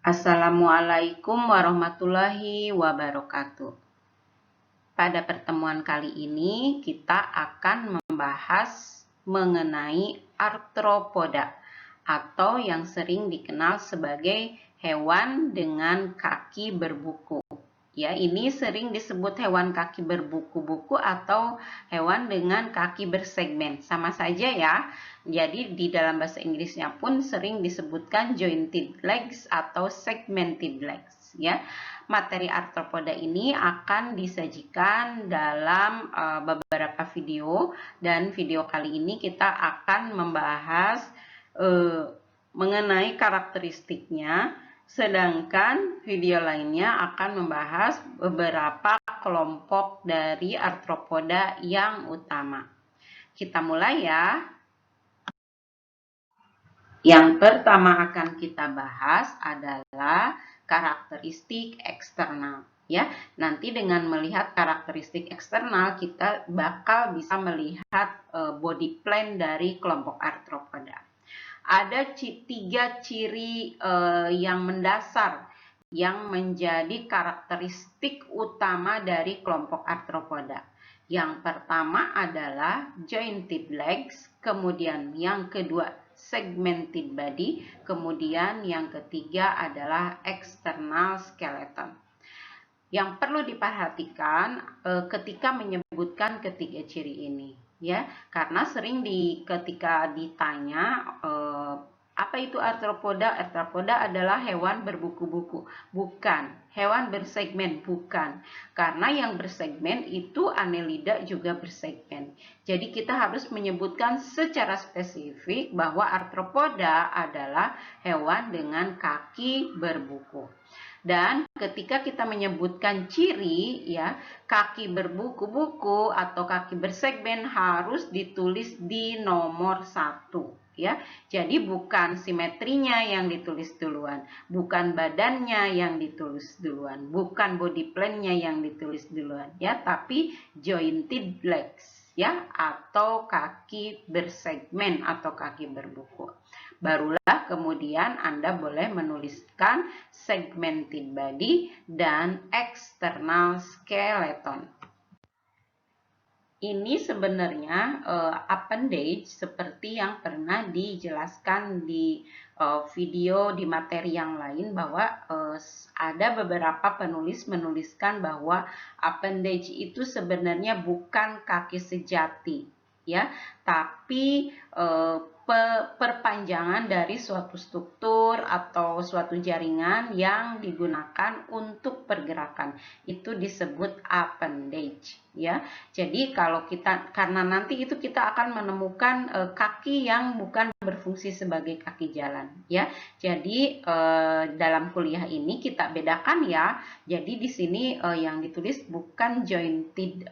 Assalamualaikum warahmatullahi wabarakatuh. Pada pertemuan kali ini kita akan membahas mengenai arthropoda atau yang sering dikenal sebagai hewan dengan kaki berbuku. Ya, ini sering disebut hewan kaki berbuku-buku atau hewan dengan kaki bersegmen. Sama saja ya. Jadi di dalam bahasa Inggrisnya pun sering disebutkan jointed legs atau segmented legs ya. Materi arthropoda ini akan disajikan dalam beberapa video, dan video kali ini kita akan membahas mengenai karakteristiknya. Sedangkan video lainnya akan membahas beberapa kelompok dari arthropoda yang utama. Kita mulai ya. Yang pertama akan kita bahas adalah karakteristik eksternal. Ya, nanti dengan melihat karakteristik eksternal kita bakal bisa melihat body plan dari kelompok arthropoda. Ada tiga ciri yang mendasar yang menjadi karakteristik utama dari kelompok arthropoda. Yang pertama adalah jointed legs, kemudian yang kedua segmented body, kemudian yang ketiga adalah external skeleton. Yang perlu diperhatikan ketika menyebutkan ketiga ciri ini. Ya, karena sering ketika ditanya apa itu arthropoda? Arthropoda adalah hewan berbuku-buku, bukan. Hewan bersegmen, bukan. Karena yang bersegmen itu Annelida juga bersegmen. Jadi kita harus menyebutkan secara spesifik bahwa arthropoda adalah hewan dengan kaki berbuku. Dan ketika kita menyebutkan ciri, ya, kaki berbuku-buku atau kaki bersegmen harus ditulis di nomor 1. Ya, jadi bukan simetrinya yang ditulis duluan, bukan badannya yang ditulis duluan, bukan body plan-nya yang ditulis duluan, ya, tapi jointed legs, ya, atau kaki bersegmen atau kaki berbuku. Barulah kemudian Anda boleh menuliskan segmented body dan external skeleton. Ini sebenarnya appendage seperti yang pernah dijelaskan di video di materi yang lain, bahwa ada beberapa penulis menuliskan bahwa appendage itu sebenarnya bukan kaki sejati, ya, tapi perpanjangan dari suatu struktur atau suatu jaringan yang digunakan untuk pergerakan. Itu disebut appendage, ya. Jadi kalau karena nanti itu kita akan menemukan kaki yang bukan berfungsi sebagai kaki jalan, ya. Jadi dalam kuliah ini kita bedakan ya. Jadi di sini yang ditulis bukan jointed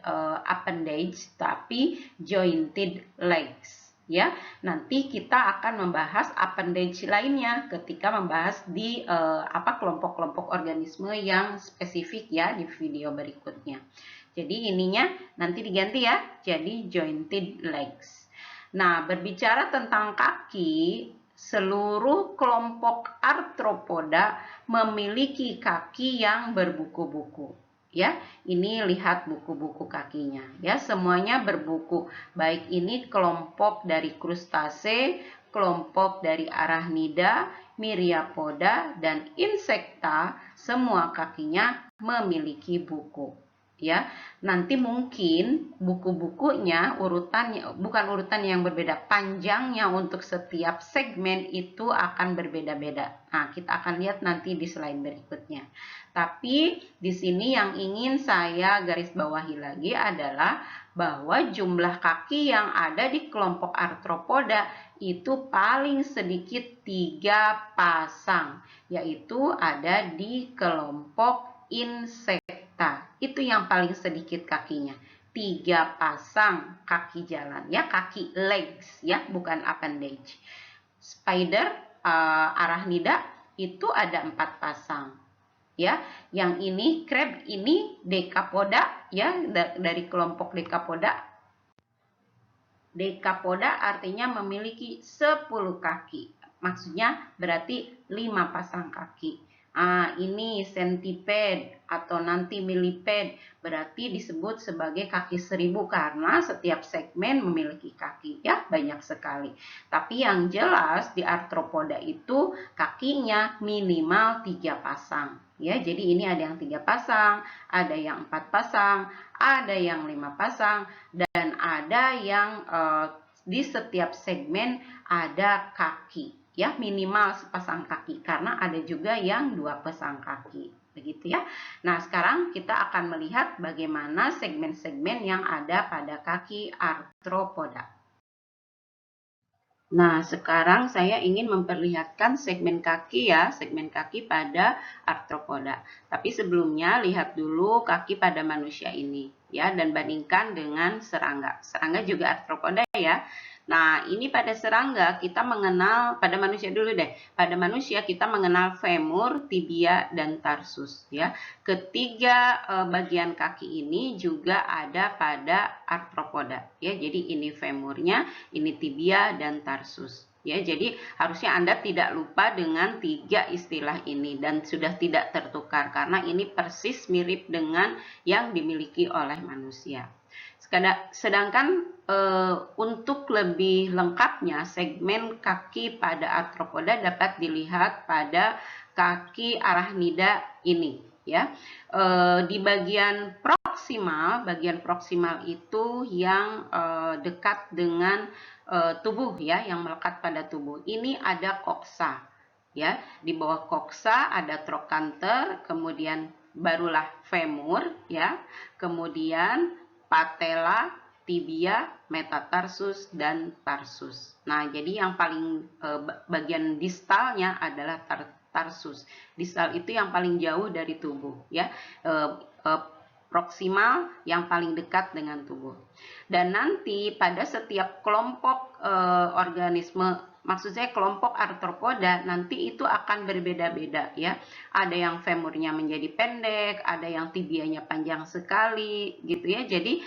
appendage tapi jointed legs. Ya, nanti kita akan membahas appendage lainnya ketika membahas di kelompok-kelompok organisme yang spesifik ya di video berikutnya. Jadi ininya nanti diganti ya, jadi jointed legs. Nah, berbicara tentang kaki, seluruh kelompok arthropoda memiliki kaki yang berbuku-buku. Ya, ini lihat buku-buku kakinya. Ya, semuanya berbuku. Baik ini kelompok dari krustase, kelompok dari arachnida, myriapoda, dan insekta, semua kakinya memiliki buku. Ya, nanti mungkin buku-bukunya urutannya bukan urutan yang berbeda, panjangnya untuk setiap segmen itu akan berbeda-beda. Nah, kita akan lihat nanti di slide berikutnya. Tapi di sini yang ingin saya garis bawahi lagi adalah bahwa jumlah kaki yang ada di kelompok arthropoda itu paling sedikit 3 pasang, yaitu ada di kelompok insekta. Itu yang paling sedikit kakinya, 3 pasang kaki jalan, ya, kaki legs, ya, bukan appendage. Spider, arachnida itu ada 4 pasang, ya. Yang ini crab, ini decapoda, ya, dari kelompok decapoda. Decapoda artinya memiliki 10 kaki, maksudnya berarti 5 pasang kaki. Ini centipede atau nanti millipede, berarti disebut sebagai kaki 1000 karena setiap segmen memiliki kaki, ya, banyak sekali. Tapi yang jelas di arthropoda itu kakinya minimal 3 pasang, ya. Jadi ini ada yang 3 pasang, ada yang 4 pasang, ada yang 5 pasang, dan ada yang di setiap segmen ada kaki, ya, minimal sepasang kaki, karena ada juga yang 2 pasang kaki, begitu ya. Nah, sekarang kita akan melihat bagaimana segmen-segmen yang ada pada kaki arthropoda. Nah, sekarang saya ingin memperlihatkan segmen kaki, ya, segmen kaki pada arthropoda. Tapi sebelumnya lihat dulu kaki pada manusia ini, ya, dan bandingkan dengan serangga. Serangga juga arthropoda, ya. Nah, ini pada serangga kita mengenal, pada manusia dulu deh. Pada manusia kita mengenal femur, tibia, dan tarsus, ya. Ketiga bagian kaki ini juga ada pada arthropoda, ya. Jadi ini femurnya, ini tibia, dan tarsus. Ya, jadi harusnya Anda tidak lupa dengan 3 istilah ini dan sudah tidak tertukar karena ini persis mirip dengan yang dimiliki oleh manusia. Sedangkan untuk lebih lengkapnya segmen kaki pada arthropoda dapat dilihat pada kaki arachnida ini, ya. Di bagian proksimal itu yang dekat dengan tubuh, ya, yang melekat pada tubuh. Ini ada koksa, ya. Di bawah koksa ada trochanter, kemudian barulah femur, ya. Kemudian patella, tibia, metatarsus, dan tarsus. Nah, jadi yang paling bagian distalnya adalah tarsus. Distal itu yang paling jauh dari tubuh, ya. Proksimal yang paling dekat dengan tubuh. Dan nanti pada setiap kelompok organisme, maksud saya kelompok arthropoda, nanti itu akan berbeda-beda, ya. Ada yang femurnya menjadi pendek, ada yang tibianya panjang sekali, gitu ya. Jadi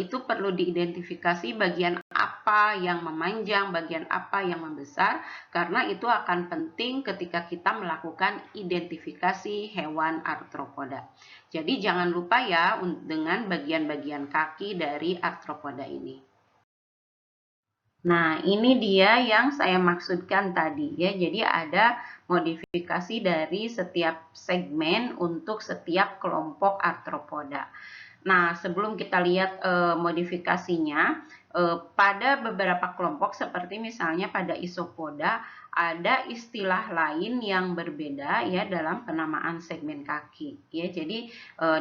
itu perlu diidentifikasi bagian apa yang memanjang, bagian apa yang membesar, karena itu akan penting ketika kita melakukan identifikasi hewan arthropoda. Jadi jangan lupa, ya, dengan bagian-bagian kaki dari arthropoda ini. Nah, ini dia yang saya maksudkan tadi, ya. Jadi ada modifikasi dari setiap segmen untuk setiap kelompok arthropoda. Nah, sebelum kita lihat modifikasinya, pada beberapa kelompok seperti misalnya pada isopoda ada istilah lain yang berbeda, ya, dalam penamaan segmen kaki, ya. Jadi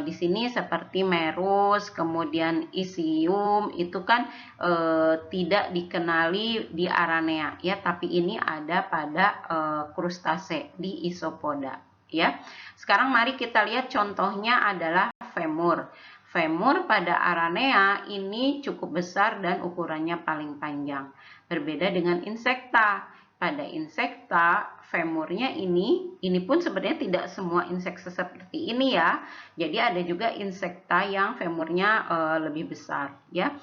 di sini seperti merus, kemudian isium itu kan tidak dikenali di aranea, ya, tapi ini ada pada krustase di isopoda, ya. Sekarang mari kita lihat contohnya adalah femur. Femur pada aranea ini cukup besar dan ukurannya paling panjang. Berbeda dengan insekta. Pada insekta, femurnya ini pun sebenarnya tidak semua insekta seperti ini, ya. Jadi ada juga insekta yang femurnya lebih besar, ya.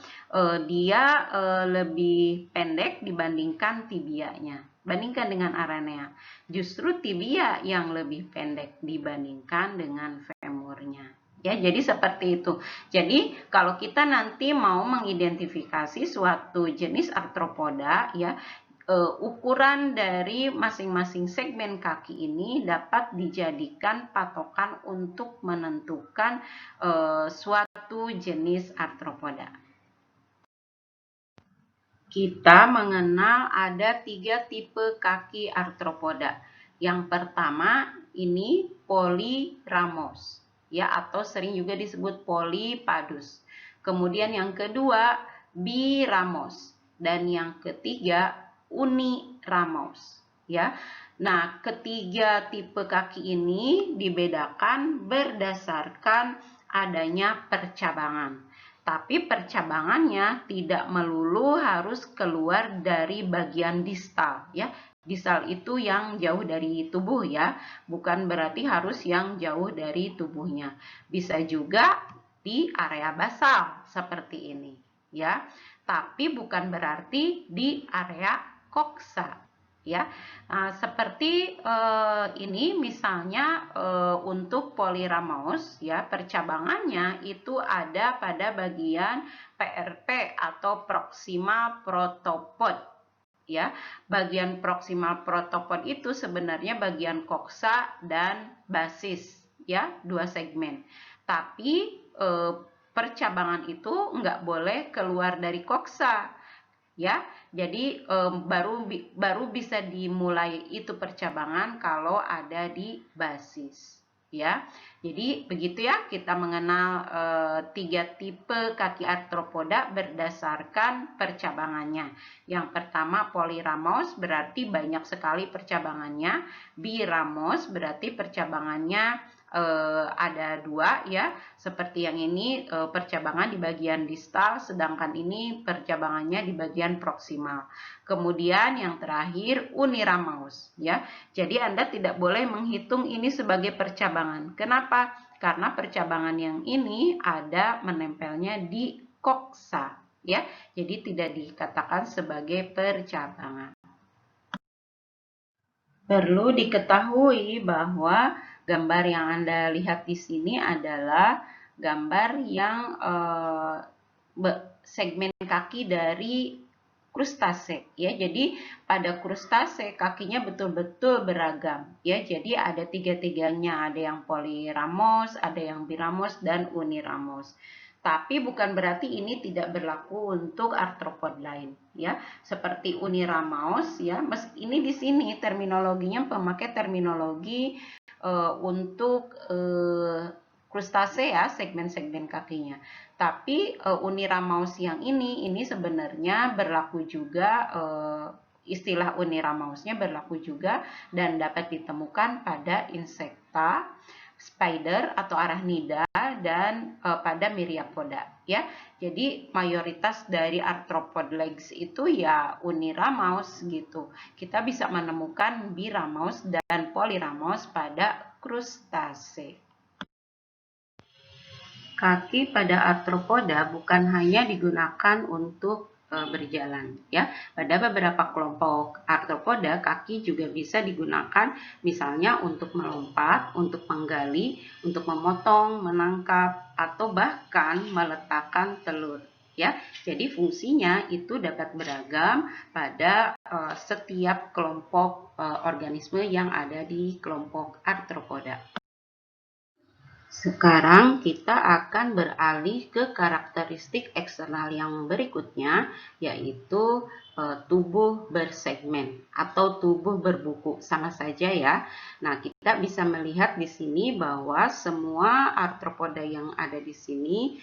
Dia lebih pendek dibandingkan tibianya. Bandingkan dengan aranea. Justru tibia yang lebih pendek dibandingkan dengan femurnya. Ya, jadi seperti itu. Jadi kalau kita nanti mau mengidentifikasi suatu jenis arthropoda, ya, ukuran dari masing-masing segmen kaki ini dapat dijadikan patokan untuk menentukan suatu jenis arthropoda. Kita mengenal ada 3 tipe kaki arthropoda. Yang pertama ini polyramos, ya, atau sering juga disebut polypadus. Kemudian yang kedua biramos dan yang ketiga uniramos, ya. Nah, ketiga tipe kaki ini dibedakan berdasarkan adanya percabangan. Tapi percabangannya tidak melulu harus keluar dari bagian distal, ya. Distal itu yang jauh dari tubuh, ya. Bukan berarti harus yang jauh dari tubuhnya. Bisa juga di area basal seperti ini, ya. Tapi bukan berarti di area koksa. ya. Seperti ini misalnya untuk Polyramous ya, percabangannya itu ada pada bagian PRP atau proximal protopod ya. Bagian proximal protopod itu sebenarnya bagian koksa dan basis ya, dua segmen. Tapi percabangan itu nggak boleh keluar dari koksa ya. Jadi baru bisa dimulai itu percabangan kalau ada di basis ya. Jadi begitu ya, kita mengenal 3 tipe kaki arthropoda berdasarkan percabangannya. Yang pertama Polyramous berarti banyak sekali percabangannya, Biramos berarti percabangannya ada 2 ya, seperti yang ini percabangan di bagian distal, sedangkan ini percabangannya di bagian proksimal. Kemudian yang terakhir Uniramous ya. Jadi Anda tidak boleh menghitung ini sebagai percabangan. Kenapa? Karena percabangan yang ini ada menempelnya di koksa ya. Jadi tidak dikatakan sebagai percabangan. Perlu diketahui bahwa gambar yang Anda lihat di sini adalah gambar yang segmen kaki dari krustase ya. Jadi pada krustase kakinya betul-betul beragam ya. Jadi ada tiga-tiganya, ada yang Polyramous, ada yang Biramos dan Uniramos. Tapi bukan berarti ini tidak berlaku untuk arthropod lain ya, seperti Uniramous ya. Ini di sini terminologinya pemakai terminologi untuk krustase ya, segmen-segmen kakinya. Tapi Uniramous yang ini sebenarnya berlaku juga, istilah Uniramousnya berlaku juga dan dapat ditemukan pada insekta, spider atau arachnida dan pada myriapoda ya. Jadi mayoritas dari arthropod legs itu ya Uniramous gitu. Kita bisa menemukan Biramos dan Polyramous pada krustase. Kaki pada arthropoda bukan hanya digunakan untuk berjalan ya. Pada beberapa kelompok arthropoda kaki juga bisa digunakan misalnya untuk melompat, untuk menggali, untuk memotong, menangkap atau bahkan meletakkan telur ya. Jadi fungsinya itu dapat beragam pada setiap kelompok organisme yang ada di kelompok arthropoda. Sekarang kita akan beralih ke karakteristik eksternal yang berikutnya, yaitu tubuh bersegmen atau tubuh berbuku, sama saja ya. Nah, kita bisa melihat di sini bahwa semua arthropoda yang ada di sini,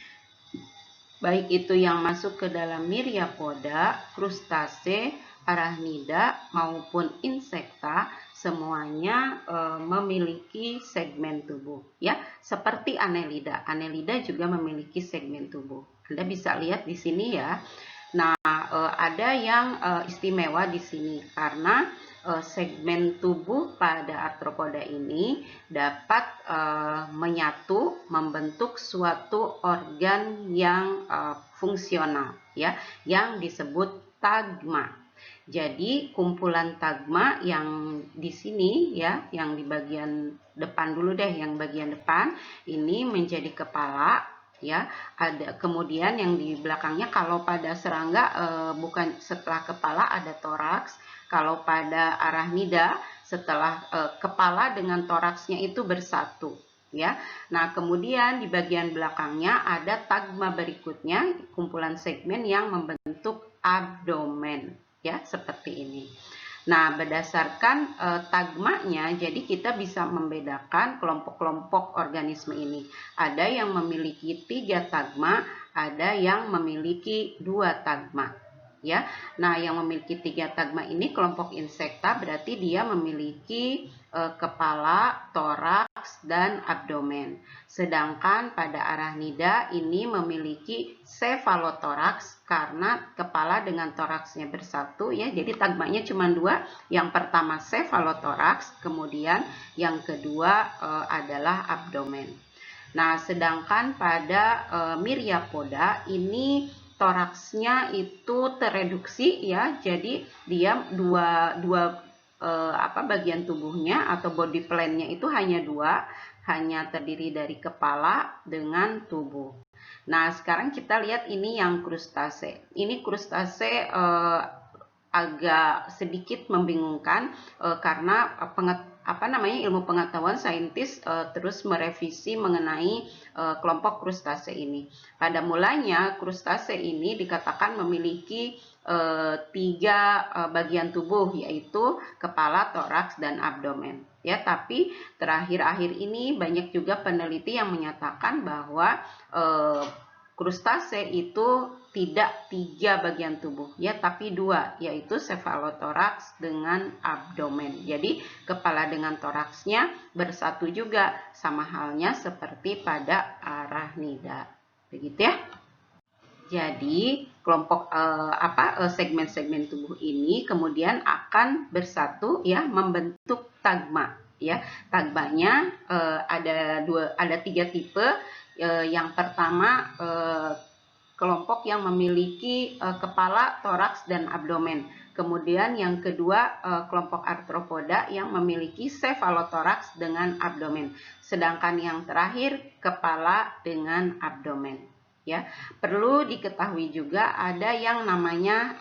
baik itu yang masuk ke dalam myriapoda, krustase, arachnida maupun insekta, semuanya memiliki segmen tubuh ya, seperti Annelida. Annelida juga memiliki segmen tubuh. Anda bisa lihat di sini ya. Nah, ada yang istimewa di sini karena segmen tubuh pada arthropoda ini dapat menyatu membentuk suatu organ yang fungsional ya, yang disebut tagma. Jadi kumpulan tagma yang di sini ya, yang di bagian depan dulu deh, yang bagian depan ini menjadi kepala ya. Ada kemudian yang di belakangnya, kalau pada serangga bukan setelah kepala ada toraks, kalau pada arachnida setelah kepala dengan toraksnya itu bersatu ya. Nah, kemudian di bagian belakangnya ada tagma berikutnya, kumpulan segmen yang membentuk abdomen ya, seperti ini. Nah, berdasarkan tagmanya, jadi kita bisa membedakan kelompok-kelompok organisme ini. Ada yang memiliki 3 tagma, ada yang memiliki 2 tagma. Ya, nah yang memiliki 3 tagma ini kelompok insekta, berarti dia memiliki kepala, toraks, dan abdomen. Sedangkan pada arachnida ini memiliki cephalotoraks karena kepala dengan toraksnya bersatu ya. Jadi tagmanya cuma 2. Yang pertama cephalotoraks, kemudian yang kedua adalah abdomen. Nah, sedangkan pada myriapoda ini toraksnya itu tereduksi ya. Jadi dia dua bagian tubuhnya atau body plan-nya itu hanya dua, hanya terdiri dari kepala dengan tubuh. Nah, sekarang kita lihat ini yang krustase. Ini krustase agak sedikit membingungkan karena ilmu pengetahuan saintis terus merevisi mengenai kelompok krustase ini. Pada mulanya krustase ini dikatakan memiliki tiga bagian tubuh, yaitu kepala, toraks, dan abdomen. Ya, tapi terakhir-akhir ini banyak juga peneliti yang menyatakan bahwa krustase itu tidak tiga bagian tubuh, ya, tapi dua, yaitu sefalotoraks dengan abdomen. Jadi kepala dengan toraksnya bersatu juga, sama halnya seperti pada arachnida. Begitu ya. Jadi kelompok segmen-segmen tubuh ini kemudian akan bersatu, ya, membentuk tagma. Ya, tagmanya ada tiga tipe. Yang pertama, kelompok yang memiliki kepala, toraks, dan abdomen. Kemudian yang kedua, kelompok arthropoda yang memiliki sefalotoraks dengan abdomen. Sedangkan yang terakhir, kepala dengan abdomen. Ya, perlu diketahui juga ada yang namanya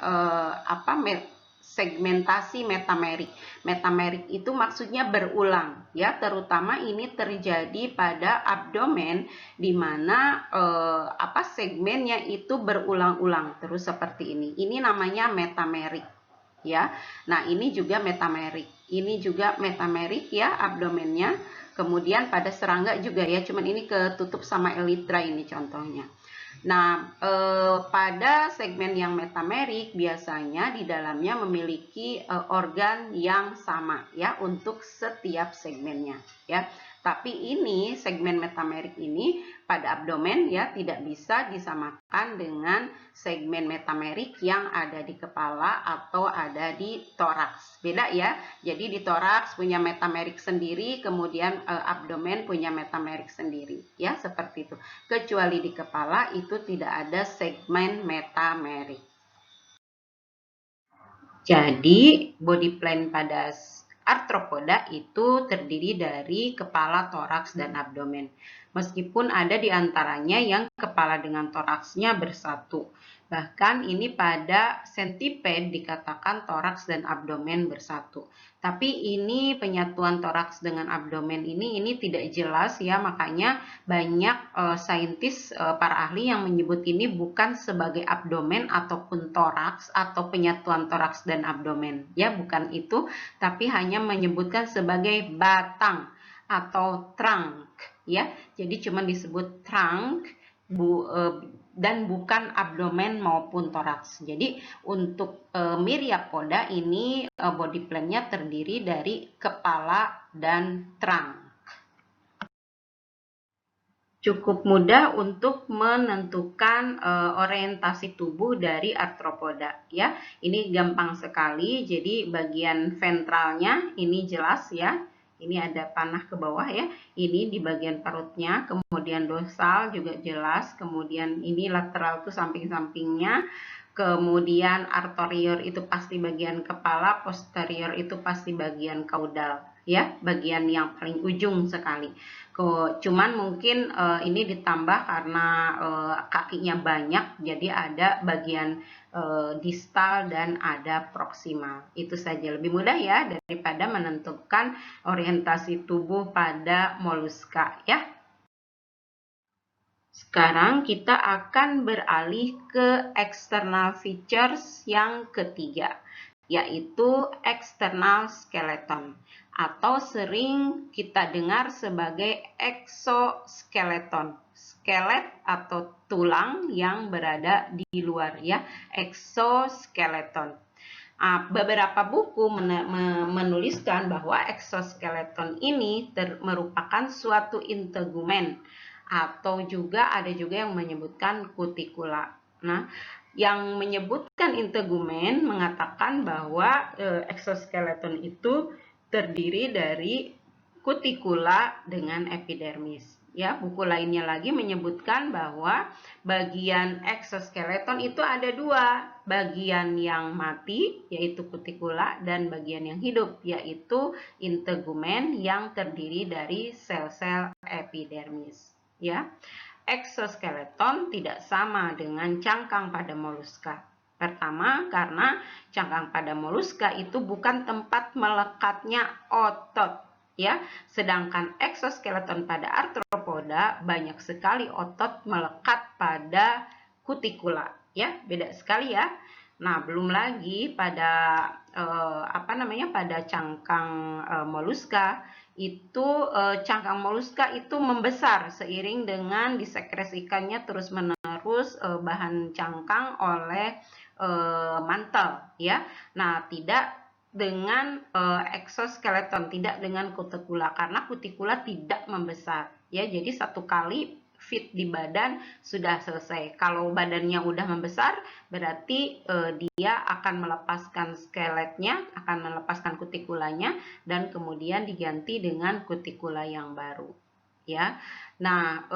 segmentasi metamerik. Metamerik itu maksudnya berulang, ya, terutama ini terjadi pada abdomen di mana segmennya itu berulang-ulang terus seperti ini. Ini namanya metamerik, ya. Nah, ini juga metamerik. Ini juga metamerik, ya, abdomennya. Kemudian pada serangga juga, ya, cuman ini ketutup sama elytra ini contohnya. Nah, pada segmen yang metamerik biasanya di dalamnya memiliki organ yang sama, ya, untuk setiap segmennya, ya. Tapi ini segmen metamerik ini pada abdomen, ya, tidak bisa disamakan dengan segmen metamerik yang ada di kepala atau ada di toraks. Beda, ya. Jadi di toraks punya metamerik sendiri, kemudian abdomen punya metamerik sendiri, ya, seperti itu. Kecuali di kepala itu tidak ada segmen metamerik. Jadi body plan pada arthropoda itu terdiri dari kepala, toraks, dan abdomen. Meskipun ada di antaranya yang kepala dengan toraksnya bersatu. Bahkan ini pada centipede dikatakan toraks dan abdomen bersatu. Tapi ini penyatuan toraks dengan abdomen ini tidak jelas, ya, makanya banyak saintis, para ahli yang menyebut ini bukan sebagai abdomen ataupun toraks atau penyatuan toraks dan abdomen, ya, bukan itu, tapi hanya menyebutkan sebagai batang atau trunk, ya. Jadi cuma disebut trunk dan bukan abdomen maupun toraks. Jadi untuk Myriapoda ini body plan-nya terdiri dari kepala dan trunk. Cukup mudah untuk menentukan orientasi tubuh dari arthropoda, ya. Ini gampang sekali. Jadi bagian ventralnya ini jelas, ya. Ini ada panah ke bawah, ya. Ini di bagian perutnya, kemudian dorsal juga jelas, kemudian ini lateral tuh samping-sampingnya. Kemudian arterior itu pasti bagian kepala, posterior itu pasti bagian kaudal, ya, bagian yang paling ujung sekali. Cuman mungkin ini ditambah karena kakinya banyak, jadi ada bagian distal dan ada proksimal. Itu saja, lebih mudah, ya, daripada menentukan orientasi tubuh pada moluska, ya. Sekarang kita akan beralih ke external features yang ketiga, yaitu external skeleton, atau sering kita dengar sebagai exoskeleton. Skelet atau tulang yang berada di luar, ya, exoskeleton. Beberapa buku menuliskan bahwa exoskeleton ini merupakan suatu integumen, atau ada juga yang menyebutkan kutikula. Nah, yang menyebutkan integumen mengatakan bahwa exoskeleton itu terdiri dari kutikula dengan epidermis, ya, buku lainnya lagi menyebutkan bahwa bagian eksoskeleton itu ada dua, bagian yang mati yaitu kutikula dan bagian yang hidup yaitu integumen yang terdiri dari sel-sel epidermis, ya. Eksoskeleton tidak sama dengan cangkang pada moluska. Pertama, karena cangkang pada moluska itu bukan tempat melekatnya otot, ya. Sedangkan eksoskeleton pada arthropoda banyak sekali otot melekat pada kutikula, ya. Beda sekali ya. Nah, belum lagi pada pada cangkang moluska itu cangkang moluska itu membesar seiring dengan disekresikannya terus-menerus bahan cangkang oleh mantel, ya. Nah, tidak dengan eksoskeleton, tidak dengan kutikula, karena kutikula tidak membesar, ya. Jadi satu kali fit di badan sudah selesai. Kalau badannya udah membesar, berarti dia akan melepaskan skeletnya, akan melepaskan kutikulanya, dan kemudian diganti dengan kutikula yang baru, ya. Nah,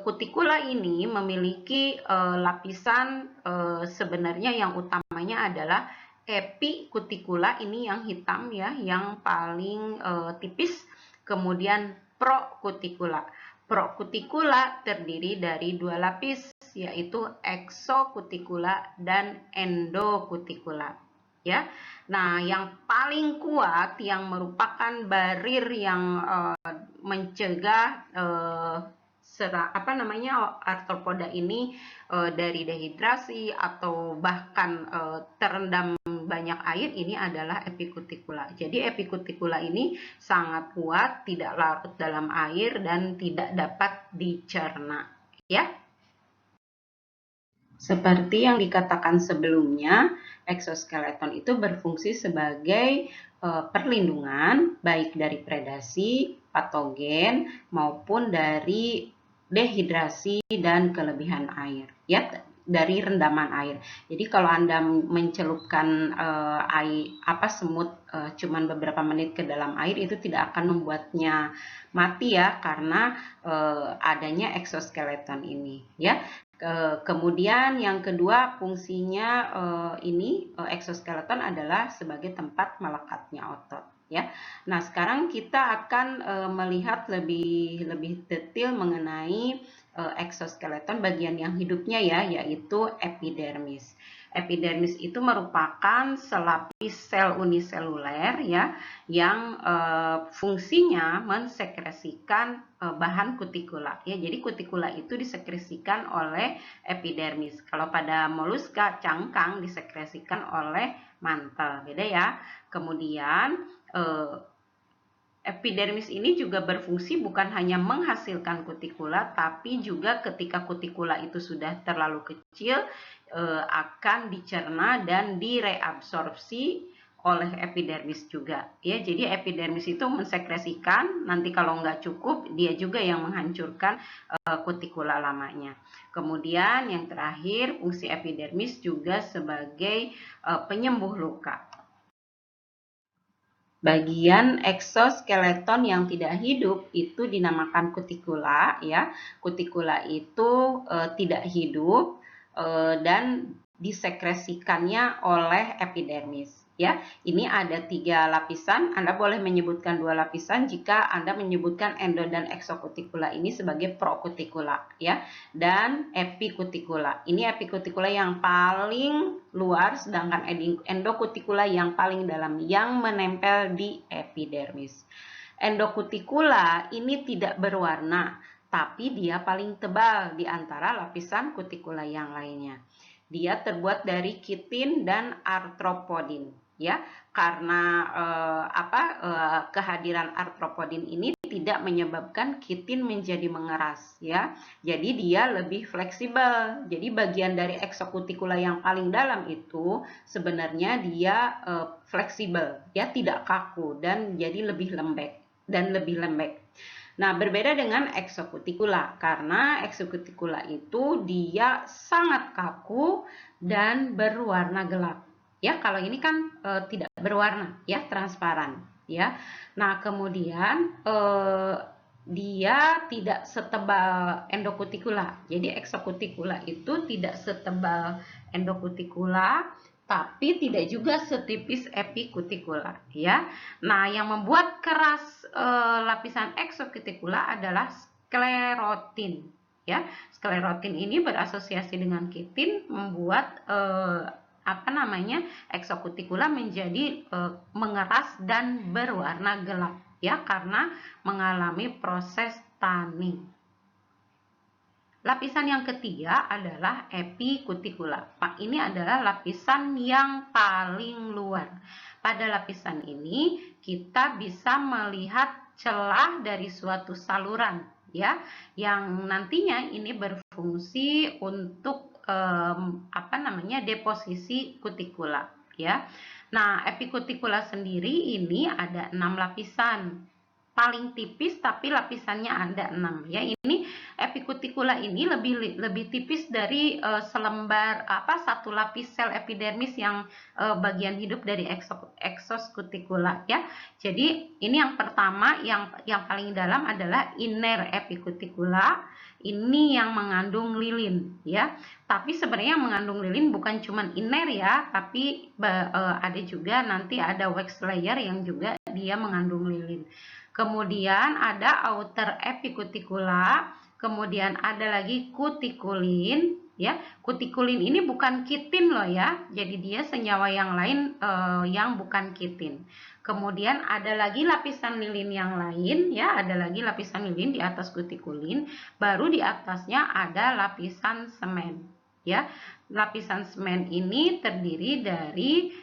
kutikula ini memiliki lapisan sebenarnya yang utamanya adalah epikutikula, ini yang hitam ya, yang paling tipis. Kemudian prokutikula. Prokutikula terdiri dari dua lapis, yaitu eksokutikula dan endokutikula, ya. Nah, yang paling kuat yang merupakan barir yang mencegah arthropoda ini dari dehidrasi atau bahkan terendam banyak air, ini adalah epikutikula. Jadi epikutikula ini sangat kuat, tidak larut dalam air dan tidak dapat dicerna, ya. Seperti yang dikatakan sebelumnya, eksoskeleton itu berfungsi sebagai perlindungan baik dari predasi, patogen maupun dari dehidrasi dan kelebihan air, ya, dari rendaman air. Jadi kalau Anda mencelupkan semut cuman beberapa menit ke dalam air, itu tidak akan membuatnya mati ya, karena adanya eksoskeleton ini, ya. Kemudian yang kedua, fungsinya eksoskeleton adalah sebagai tempat melekatnya otot, ya. Nah, sekarang kita akan melihat lebih detail mengenai eksoskeleton bagian yang hidupnya ya, yaitu epidermis. Epidermis itu merupakan selapis sel uniseluler ya, yang fungsinya mensekresikan bahan kutikula, ya. Jadi kutikula itu disekresikan oleh epidermis. Kalau pada moluska, cangkang disekresikan oleh mantel, beda ya. Kemudian epidermis ini juga berfungsi bukan hanya menghasilkan kutikula, tapi juga ketika kutikula itu sudah terlalu kecil akan dicerna dan direabsorpsi oleh epidermis juga, ya. Jadi epidermis itu mensekresikan, nanti kalau nggak cukup dia juga yang menghancurkan kutikula lamanya. Kemudian yang terakhir, fungsi epidermis juga sebagai penyembuh luka. Bagian eksoskeleton yang tidak hidup itu dinamakan kutikula, ya. Kutikula itu tidak hidup dan disekresikannya oleh epidermis, ya. Ini ada 3 lapisan. Anda boleh menyebutkan 2 lapisan jika Anda menyebutkan endo dan eksokutikula ini sebagai prokutikula, ya, dan epikutikula. Ini epikutikula yang paling luar, sedangkan endokutikula yang paling dalam, yang menempel di epidermis. Endokutikula ini tidak berwarna, tapi dia paling tebal di antara lapisan kutikula yang lainnya. Dia terbuat dari kitin dan arthropodin, ya. Karena kehadiran arthropodin ini tidak menyebabkan kitin menjadi mengeras, ya. Jadi dia lebih fleksibel. Jadi bagian dari eksokutikula yang paling dalam itu sebenarnya dia fleksibel, ya, tidak kaku dan jadi lebih lembek dan lebih lembek. Nah, berbeda dengan eksokutikula, karena eksokutikula itu dia sangat kaku dan berwarna gelap. Ya, kalau ini kan tidak berwarna, ya, transparan, ya. Nah, kemudian dia tidak setebal endokutikula. Jadi eksokutikula itu tidak setebal endokutikula, tapi tidak juga setipis epikutikula, ya. Nah, yang membuat keras lapisan eksokutikula adalah sklerotin, ya. Sklerotin ini berasosiasi dengan kitin, membuat eksokutikula menjadi mengeras dan berwarna gelap, ya, karena mengalami proses tanning. Lapisan yang ketiga adalah epikutikula. Ini adalah lapisan yang paling luar. Pada lapisan ini kita bisa melihat celah dari suatu saluran, ya, yang nantinya ini berfungsi untuk deposisi kutikula, ya. Nah, epikutikula sendiri ini ada 6 lapisan. Paling tipis tapi lapisannya ada 6, ya. Ini epikutikula ini lebih tipis dari selembar satu lapis sel epidermis yang bagian hidup dari exoscuticula, ya. Jadi ini yang pertama, yang paling dalam adalah inner epikutikula. Ini yang mengandung lilin, ya. Tapi sebenarnya yang mengandung lilin bukan cuma inner, ya, tapi ada juga nanti ada wax layer yang juga dia mengandung lilin. Kemudian ada outer epikutikula, kemudian ada lagi kutikulin, ya. Kutikulin ini bukan kitin loh, ya. Jadi dia senyawa yang lain yang bukan kitin. Kemudian ada lagi lapisan lilin yang lain, ya. Ada lagi lapisan lilin di atas kutikulin, baru di atasnya ada lapisan semen, ya. Lapisan semen ini terdiri dari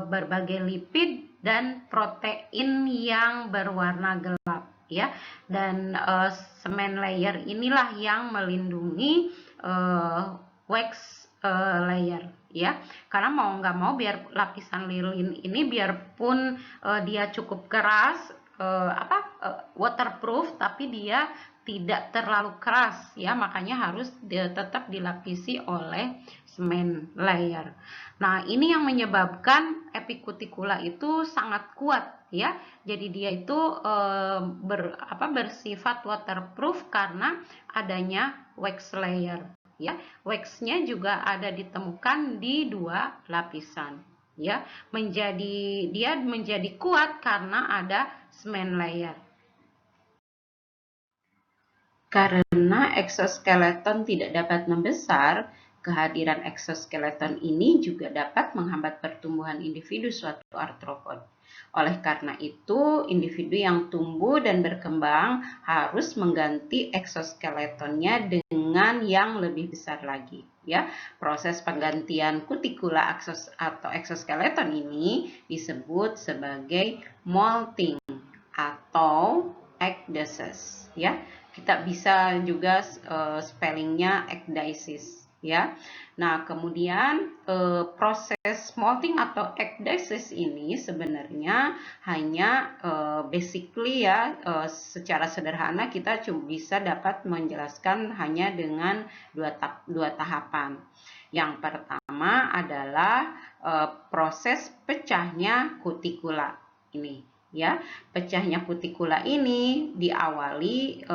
berbagai lipid dan protein yang berwarna gelap, ya. Dan semen layer inilah yang melindungi wax layer, ya. Karena mau nggak mau, biar lapisan lilin ini biarpun dia cukup keras, waterproof, tapi dia tidak terlalu keras, ya. Makanya harus tetap dilapisi oleh semen layer. Nah, ini yang menyebabkan epikutikula itu sangat kuat, ya. Jadi dia itu bersifat waterproof karena adanya wax layer, ya. Waxnya juga ada ditemukan di 2 lapisan, ya. Dia menjadi kuat karena ada semen layer. Karena eksoskeleton tidak dapat membesar, kehadiran eksoskeleton ini juga dapat menghambat pertumbuhan individu suatu artropod. Oleh karena itu, individu yang tumbuh dan berkembang harus mengganti eksoskeletonnya dengan yang lebih besar lagi, ya. Proses penggantian kutikula atau eksoskeleton ini disebut sebagai molting atau ekdesis, ya. Kita bisa juga spellingnya ekdesis, ya. Nah, kemudian proses molting atau ekdesis ini sebenarnya hanya basically, ya, secara sederhana kita cuma bisa dapat menjelaskan hanya dengan dua tahapan. Yang pertama adalah proses pecahnya kutikula ini, ya. Pecahnya kutikula ini diawali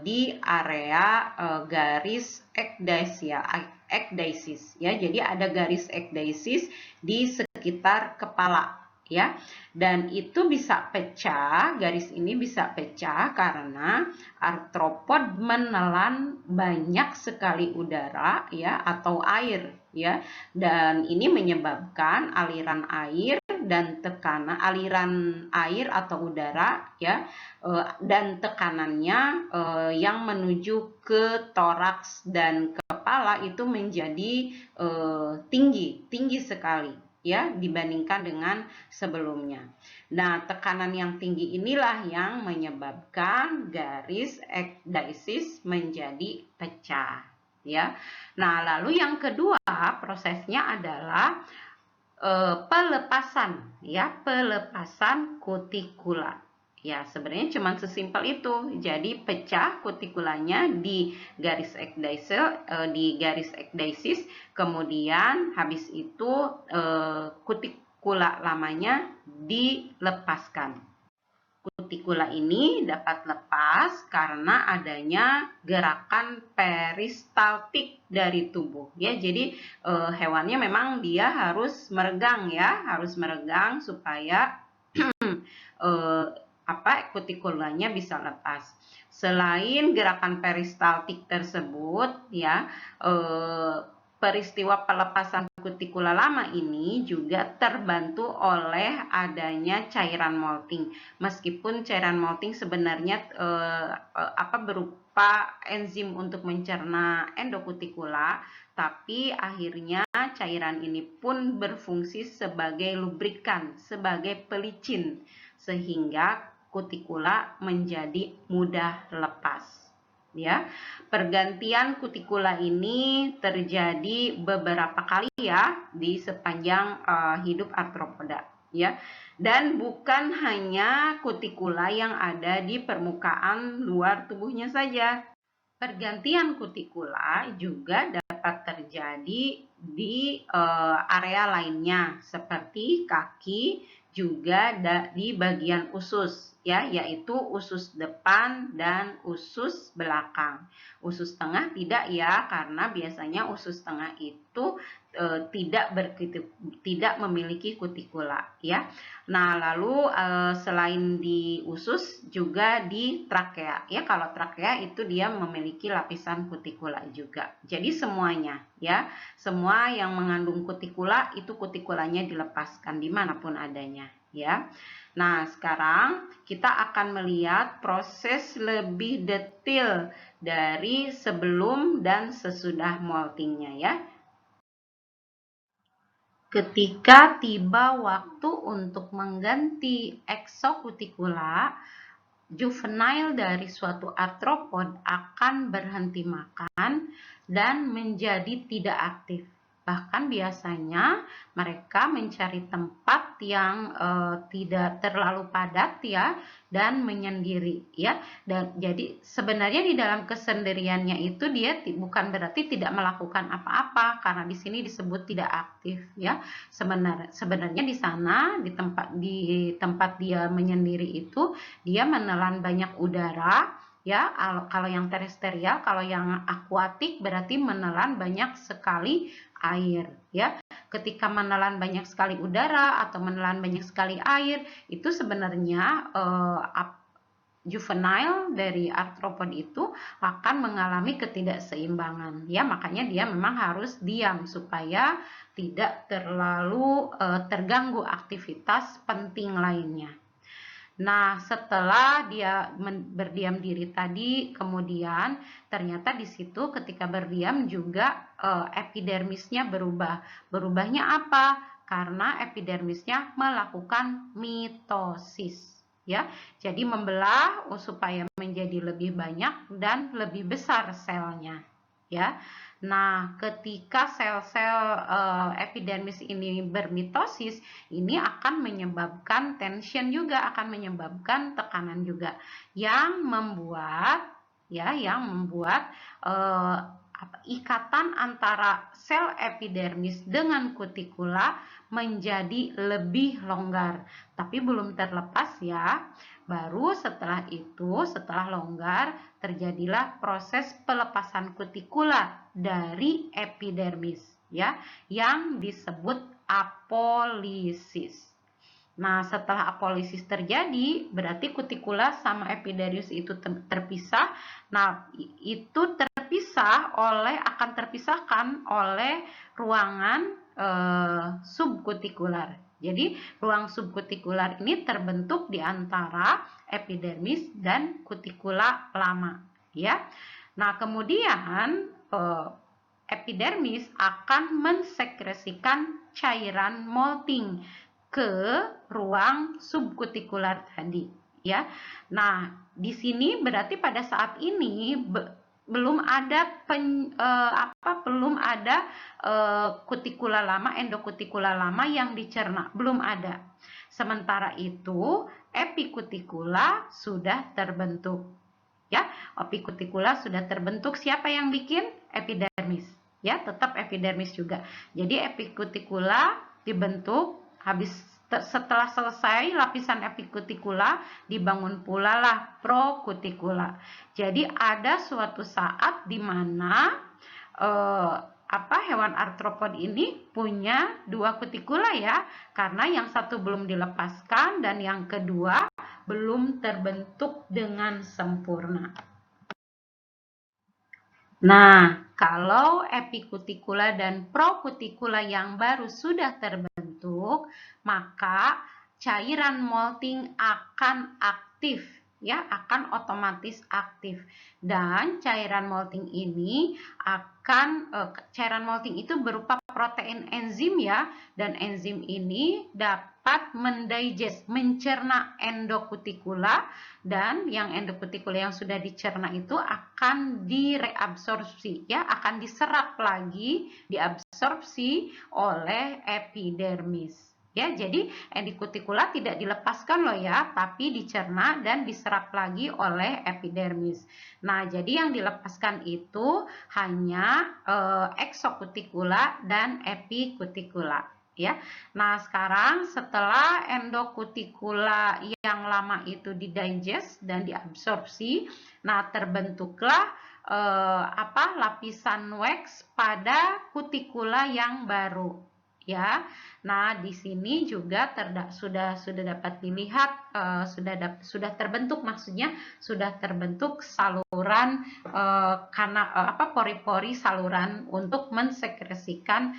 di area garis ekdesis, ya. Jadi ada garis ekdesis di sekitar kepala, ya. Dan itu bisa pecah, garis ini bisa pecah karena artropod menelan banyak sekali udara, ya, atau air, ya. Dan ini menyebabkan aliran air atau udara, ya, dan tekanannya yang menuju ke toraks dan kepala itu menjadi tinggi sekali, ya, dibandingkan dengan sebelumnya. Nah, tekanan yang tinggi inilah yang menyebabkan garis ekdesis menjadi pecah, ya. Nah, lalu yang kedua prosesnya adalah pelepasan, ya, pelepasan kutikula. Ya, sebenarnya cuma sesimpel itu. Jadi pecah kutikulanya di garis ekdesis, kemudian habis itu kutikula lamanya dilepaskan. kutikula ini dapat lepas karena adanya gerakan peristaltik dari tubuh ya. Jadi hewannya memang dia harus meregang ya, harus meregang supaya kutikulanya bisa lepas. Selain gerakan peristaltik tersebut ya, peristiwa pelepasan kutikula lama ini juga terbantu oleh adanya cairan molting. Meskipun cairan molting sebenarnya berupa enzim untuk mencerna endokutikula, tapi akhirnya cairan ini pun berfungsi sebagai lubrikan, sebagai pelicin, sehingga kutikula menjadi mudah lepas. Ya, pergantian kutikula ini terjadi beberapa kali ya di sepanjang hidup arthropoda ya, dan bukan hanya kutikula yang ada di permukaan luar tubuhnya saja. Pergantian kutikula juga dapat terjadi di area lainnya seperti kaki, juga di bagian usus ya, yaitu usus depan dan usus belakang. Usus tengah tidak ya, karena biasanya usus tengah itu tidak memiliki kutikula ya. Nah, lalu selain di usus juga di trakea ya. Kalau trakea itu dia memiliki lapisan kutikula juga. Jadi semuanya ya, semua yang mengandung kutikula itu kutikulanya dilepaskan dimanapun adanya ya. Nah, sekarang kita akan melihat proses lebih detail dari sebelum dan sesudah moltingnya ya. Ketika tiba waktu untuk mengganti eksokutikula, juvenile dari suatu arthropod akan berhenti makan dan menjadi tidak aktif. Bahkan biasanya mereka mencari tempat yang tidak terlalu padat ya, dan menyendiri ya. Dan jadi sebenarnya di dalam kesendiriannya itu dia bukan berarti tidak melakukan apa-apa, karena di sini disebut tidak aktif ya. Sebenarnya di sana di tempat dia menyendiri itu dia menelan banyak udara ya. Kalau yang terestrial, kalau yang akuatik berarti menelan banyak sekali air ya. Ketika menelan banyak sekali udara atau menelan banyak sekali air, itu sebenarnya juvenile dari arthropod itu akan mengalami ketidakseimbangan ya. Makanya dia memang harus diam supaya tidak terlalu terganggu aktivitas penting lainnya. Nah, setelah dia berdiam diri tadi, kemudian ternyata di situ ketika berdiam juga epidermisnya berubah. Berubahnya apa? Karena epidermisnya melakukan mitosis. Ya, jadi membelah supaya menjadi lebih banyak dan lebih besar selnya. Ya, nah ketika sel-sel epidermis ini bermitosis, ini akan menyebabkan tension juga, akan menyebabkan tekanan juga, yang membuat ikatan antara sel epidermis dengan kutikula menjadi lebih longgar, tapi belum terlepas ya. Baru setelah itu, setelah longgar, terjadilah proses pelepasan kutikula dari epidermis ya, yang disebut apolisis. Nah, setelah apolisis terjadi, berarti kutikula sama epidermis itu terpisah. Nah, itu akan terpisahkan oleh ruangan subkutikular. Jadi, ruang subkutikular ini terbentuk di antara epidermis dan kutikula lama, ya. Nah, kemudian epidermis akan mensekresikan cairan molting ke ruang subkutikular tadi, ya. Nah, di sini berarti pada saat ini belum ada kutikula lama, endokutikula lama yang dicerna, belum ada. Sementara itu epikutikula sudah terbentuk ya. Epikutikula sudah terbentuk. Siapa yang bikin? Epidermis ya, tetap epidermis juga. Jadi epikutikula dibentuk, habis setelah selesai lapisan epikutikula, dibangun pula lah prokutikula. Jadi ada suatu saat di mana hewan artropod ini punya dua kutikula ya, karena yang satu belum dilepaskan dan yang kedua belum terbentuk dengan sempurna. Nah, kalau epikutikula dan prokutikula yang baru sudah terbentuk, maka cairan molting akan aktif, ya, akan otomatis aktif. Dan cairan molting ini cairan molting itu berupa protein enzim ya, dan enzim ini dapat mencerna endokutikula, dan yang endokutikula yang sudah dicerna itu akan direabsorpsi ya, akan diserap lagi, diabsorpsi oleh epidermis. Ya, jadi endikutikula tidak dilepaskan loh ya, tapi dicerna dan diserap lagi oleh epidermis. Nah, jadi yang dilepaskan itu hanya eksokutikula dan epikutikula. Ya, nah sekarang setelah endokutikula yang lama itu didigest dan diabsorpsi, nah terbentuklah lapisan wax pada kutikula yang baru. Ya, nah di sini juga sudah dapat dilihat sudah terbentuk, maksudnya sudah terbentuk saluran pori-pori saluran untuk mensekresikan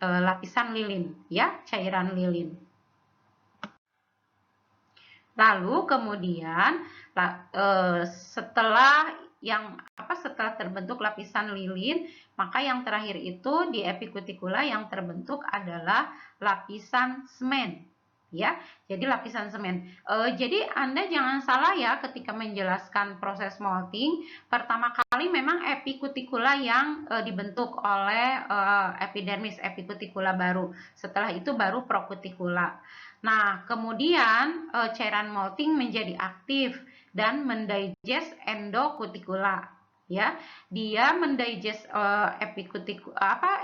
lapisan lilin ya, cairan lilin. Lalu kemudian setelah terbentuk lapisan lilin, maka yang terakhir itu di epikutikula yang terbentuk adalah lapisan semen. Ya, jadi lapisan semen. Jadi Anda jangan salah ya ketika menjelaskan proses molting. Pertama kali memang epikutikula yang dibentuk oleh epidermis, epikutikula baru. Setelah itu baru prokutikula. Nah, kemudian cairan molting menjadi aktif dan mendigest endokutikula. Ya, dia mendigest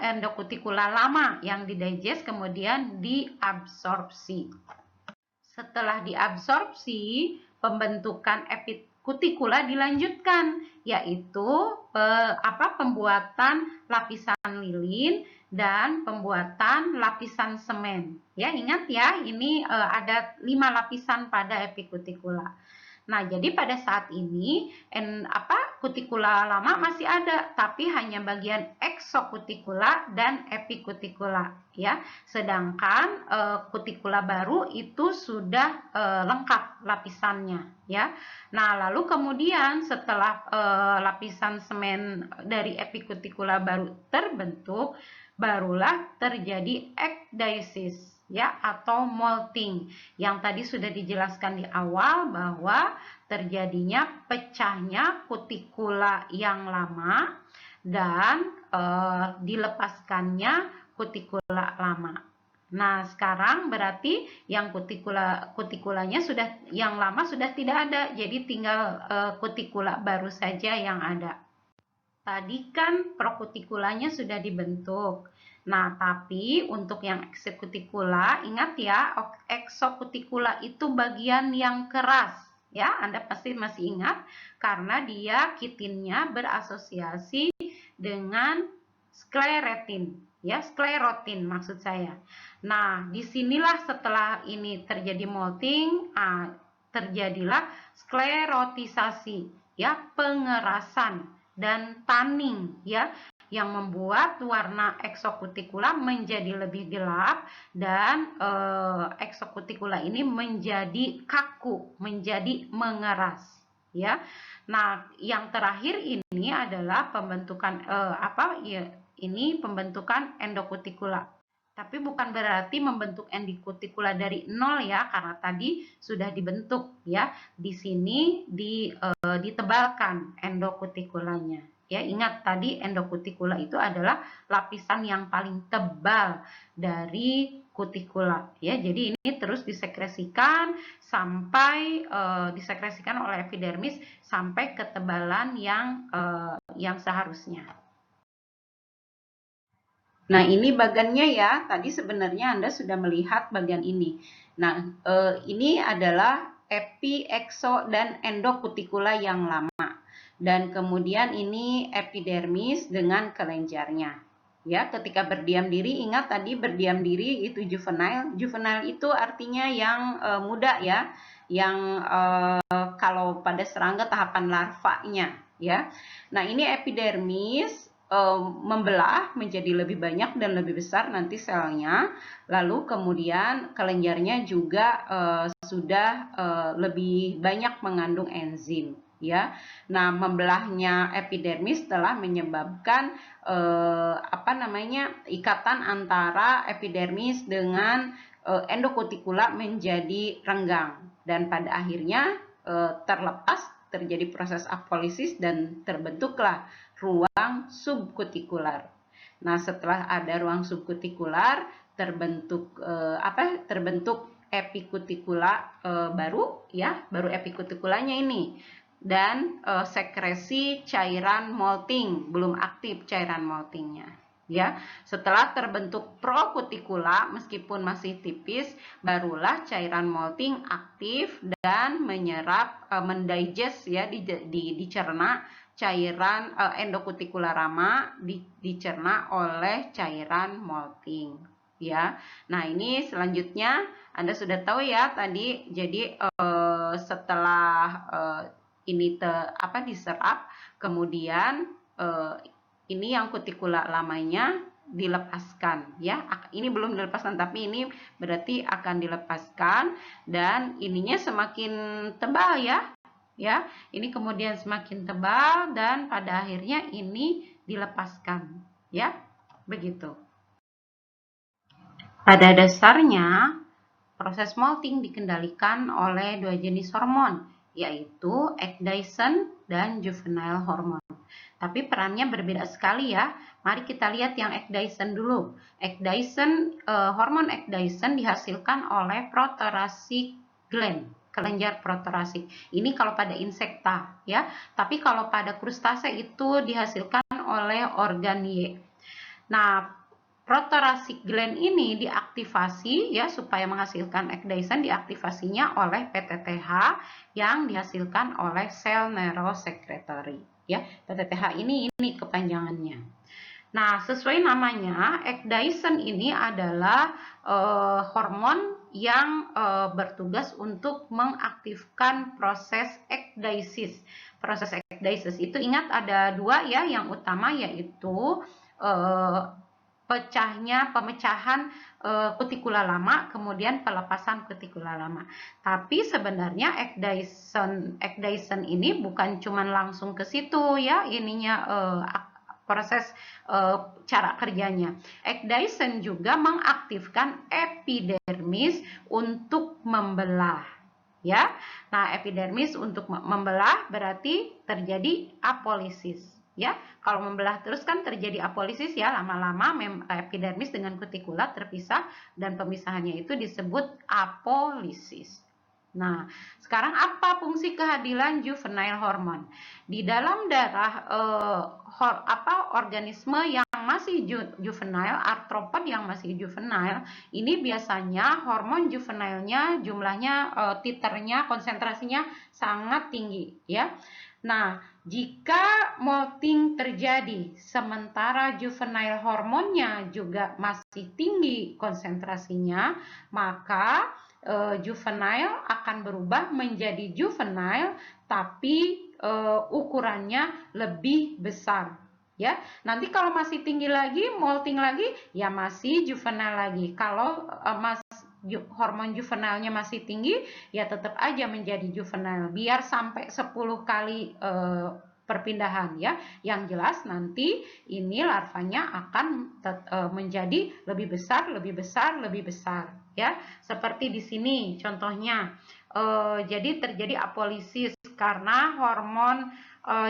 endokutikula lama yang didigest kemudian diabsorpsi. Setelah diabsorpsi, pembentukan epikutikula dilanjutkan, yaitu pembuatan lapisan lilin dan pembuatan lapisan semen. Ya, ingat ya, ini ada 5 lapisan pada epikutikula. Nah, jadi pada saat ini kutikula lama masih ada, tapi hanya bagian eksokutikula dan epikutikula ya. Sedangkan kutikula baru itu sudah lengkap lapisannya ya. Nah, lalu kemudian setelah lapisan semen dari epikutikula baru terbentuk, barulah terjadi ekdiosis ya, atau molting, yang tadi sudah dijelaskan di awal bahwa terjadinya pecahnya kutikula yang lama dan dilepaskannya kutikula lama. Nah, sekarang berarti yang kutikulanya yang lama sudah tidak ada, jadi tinggal kutikula baru saja yang ada. Tadi kan prokutikulanya sudah dibentuk. Nah, tapi untuk yang eksokutikula, ingat ya, eksokutikula itu bagian yang keras. Ya, Anda pasti masih ingat karena dia kitinnya berasosiasi dengan skleretin. Ya, sklerotin maksud saya. Nah, disinilah setelah ini terjadi molting, terjadilah sklerotisasi, ya, pengerasan dan tanning, ya, yang membuat warna eksokutikula menjadi lebih gelap dan eksokutikula ini menjadi kaku, menjadi mengeras, ya. Nah, yang terakhir ini adalah pembentukan pembentukan endokutikula. Tapi bukan berarti membentuk endokutikula dari nol ya, karena tadi sudah dibentuk ya. Di sini ditebalkan endokutikulanya. Ya, ingat tadi endokutikula itu adalah lapisan yang paling tebal dari kutikula. Ya, jadi ini terus disekresikan sampai disekresikan oleh epidermis sampai ketebalan yang seharusnya. Nah, ini bagannya ya. Tadi sebenarnya Anda sudah melihat bagian ini. Nah, ini adalah epi, ekso, dan endokutikula yang lama. Dan kemudian ini epidermis dengan kelenjarnya. Ya, ketika berdiam diri, ingat tadi berdiam diri itu juvenile. Juvenile itu artinya yang muda ya, yang kalau pada serangga tahapan larvanya ya. Nah, ini epidermis membelah menjadi lebih banyak dan lebih besar nanti selnya. Lalu kemudian kelenjarnya juga sudah lebih banyak mengandung enzim ya. Nah, membelahnya epidermis telah menyebabkan ikatan antara epidermis dengan endokutikula menjadi renggang dan pada akhirnya terlepas terjadi proses apolisis dan terbentuklah ruang subkutikular. Nah, setelah ada ruang subkutikular terbentuk terbentuk epikutikula baru ya, baru epikutikulanya ini. Dan sekresi cairan molting, belum aktif cairan moltingnya. Ya, setelah terbentuk prokutikula meskipun masih tipis, barulah cairan molting aktif dan menyerap mendigest ya, dicerna cairan endokutikula rama dicerna oleh cairan molting ya. Nah, ini selanjutnya Anda sudah tahu ya tadi. Jadi setelah ini diserap, kemudian ini yang kutikula lamanya dilepaskan ya. Ini belum dilepaskan tapi ini berarti akan dilepaskan dan ininya semakin tebal ya. Ini kemudian semakin tebal dan pada akhirnya ini dilepaskan ya. Begitu. Pada dasarnya proses molting dikendalikan oleh dua jenis hormon, yaitu ecdysone dan juvenile hormone. Tapi perannya berbeda sekali ya. Mari kita lihat yang ecdysone dulu. Hormon ecdysone dihasilkan oleh protoracik gland, kelenjar protorasik. Ini kalau pada insekta ya. Tapi kalau pada krustase itu dihasilkan oleh organ Y. Nah, protoracik gland ini diaktifasi ya supaya menghasilkan ecdysone, diaktifasinya oleh PTTH yang dihasilkan oleh sel neurosekretari ya. PTTH ini kepanjangannya. Nah, sesuai namanya, ecdysone ini adalah hormon yang bertugas untuk mengaktifkan proses ekdisis. Proses ekdisis itu ingat ada dua ya, yang utama yaitu pemecahan kutikula lama, kemudian pelepasan kutikula lama. Tapi sebenarnya ecdysone ini bukan cuma langsung ke situ ya, ininya proses cara kerjanya. Ecdysone juga mengaktifkan epidermis untuk membelah ya. Nah, epidermis untuk membelah berarti terjadi apolisis ya. Kalau membelah terus kan terjadi apolisis ya, lama-lama epidermis dengan kutikula terpisah dan pemisahannya itu disebut apolisis. Nah, sekarang apa fungsi kehadiran juvenile hormone? Di dalam darah organisme yang masih juvenile, arthropod yang masih juvenile, ini biasanya hormon juvenilenya jumlahnya titernya, konsentrasinya sangat tinggi ya. Nah, jika molting terjadi sementara juvenile hormonnya juga masih tinggi konsentrasinya, maka juvenile akan berubah menjadi juvenile tapi ukurannya lebih besar ya. Nanti kalau masih tinggi lagi, molting lagi, ya masih juvenile lagi. Kalau hormon juvenilenya masih tinggi, ya tetap aja menjadi juvenile. Biar sampai 10 kali perpindahan ya. Yang jelas nanti ini larvanya akan menjadi lebih besar, lebih besar, lebih besar ya. Seperti di sini contohnya. Jadi terjadi apolisis karena hormon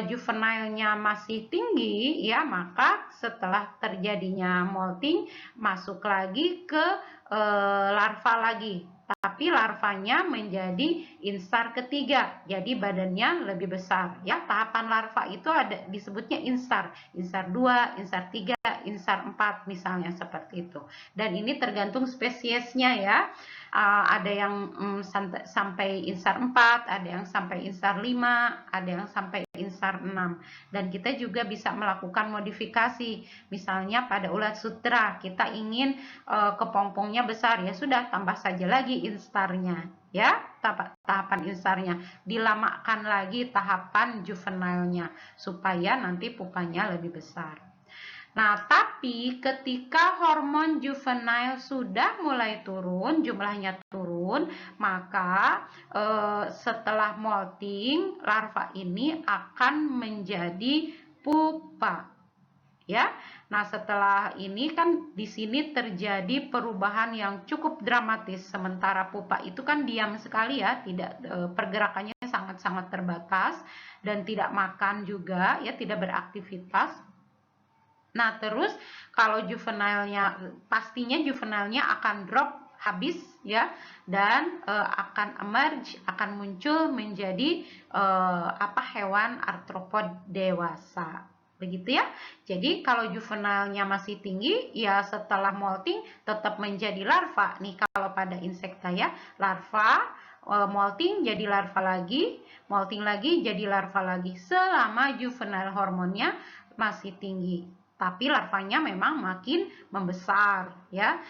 juvenilenya masih tinggi ya, maka setelah terjadinya molting masuk lagi ke larva lagi, tapi larvanya menjadi instar ketiga, jadi badannya lebih besar ya. Tahapan larva itu ada disebutnya instar 2, instar 3, insar 4 misalnya seperti itu. Dan ini tergantung spesiesnya ya. Ada yang sampai insar 4, ada yang sampai insar 5, ada yang sampai insar 6. Dan kita juga bisa melakukan modifikasi. Misalnya pada ulat sutra kita ingin kepompongnya besar, ya sudah tambah saja lagi instarnya ya, tahapan instarnya, dilamakan lagi tahapan juvenilnya supaya nanti pupanya lebih besar. Nah, tapi ketika hormon juvenile sudah mulai turun, jumlahnya turun, maka setelah molting, larva ini akan menjadi pupa. Ya, nah setelah ini kan di sini terjadi perubahan yang cukup dramatis. Sementara pupa itu kan diam sekali ya, tidak pergerakannya sangat-sangat terbatas dan tidak makan juga ya, tidak beraktivitas. Nah, terus kalau juvenilnya, pastinya juvenilnya akan drop habis ya, dan akan emerge, akan muncul menjadi hewan arthropod dewasa. Begitu ya. Jadi kalau juvenilnya masih tinggi, ya setelah molting tetap menjadi larva. Nih kalau pada insekta ya, larva, molting jadi larva lagi, molting lagi jadi larva lagi selama juvenile hormonnya masih tinggi. Tapi larvanya memang makin membesar ya.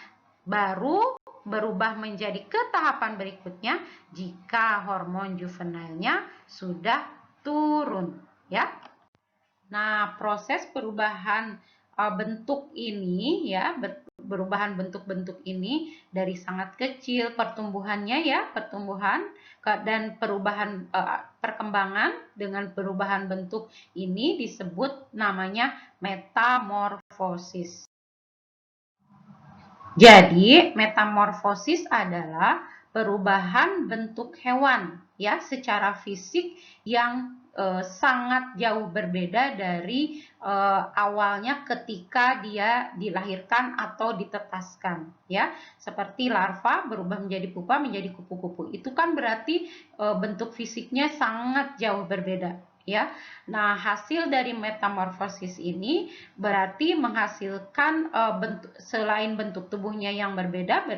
Baru berubah menjadi ke tahapan berikutnya jika hormon juvenilnya sudah turun ya. Nah, proses perubahan bentuk ini ya, perubahan bentuk-bentuk ini dari sangat kecil pertumbuhannya ya, pertumbuhan dan perubahan perkembangan dengan perubahan bentuk ini disebut namanya metamorfosis. Jadi, metamorfosis adalah perubahan bentuk hewan ya secara fisik yang sangat jauh berbeda dari awalnya ketika dia dilahirkan atau ditetaskan ya. Seperti larva berubah menjadi pupa menjadi kupu-kupu. Itu kan berarti bentuk fisiknya sangat jauh berbeda ya. Nah, hasil dari metamorfosis ini berarti menghasilkan selain bentuk tubuhnya yang berbeda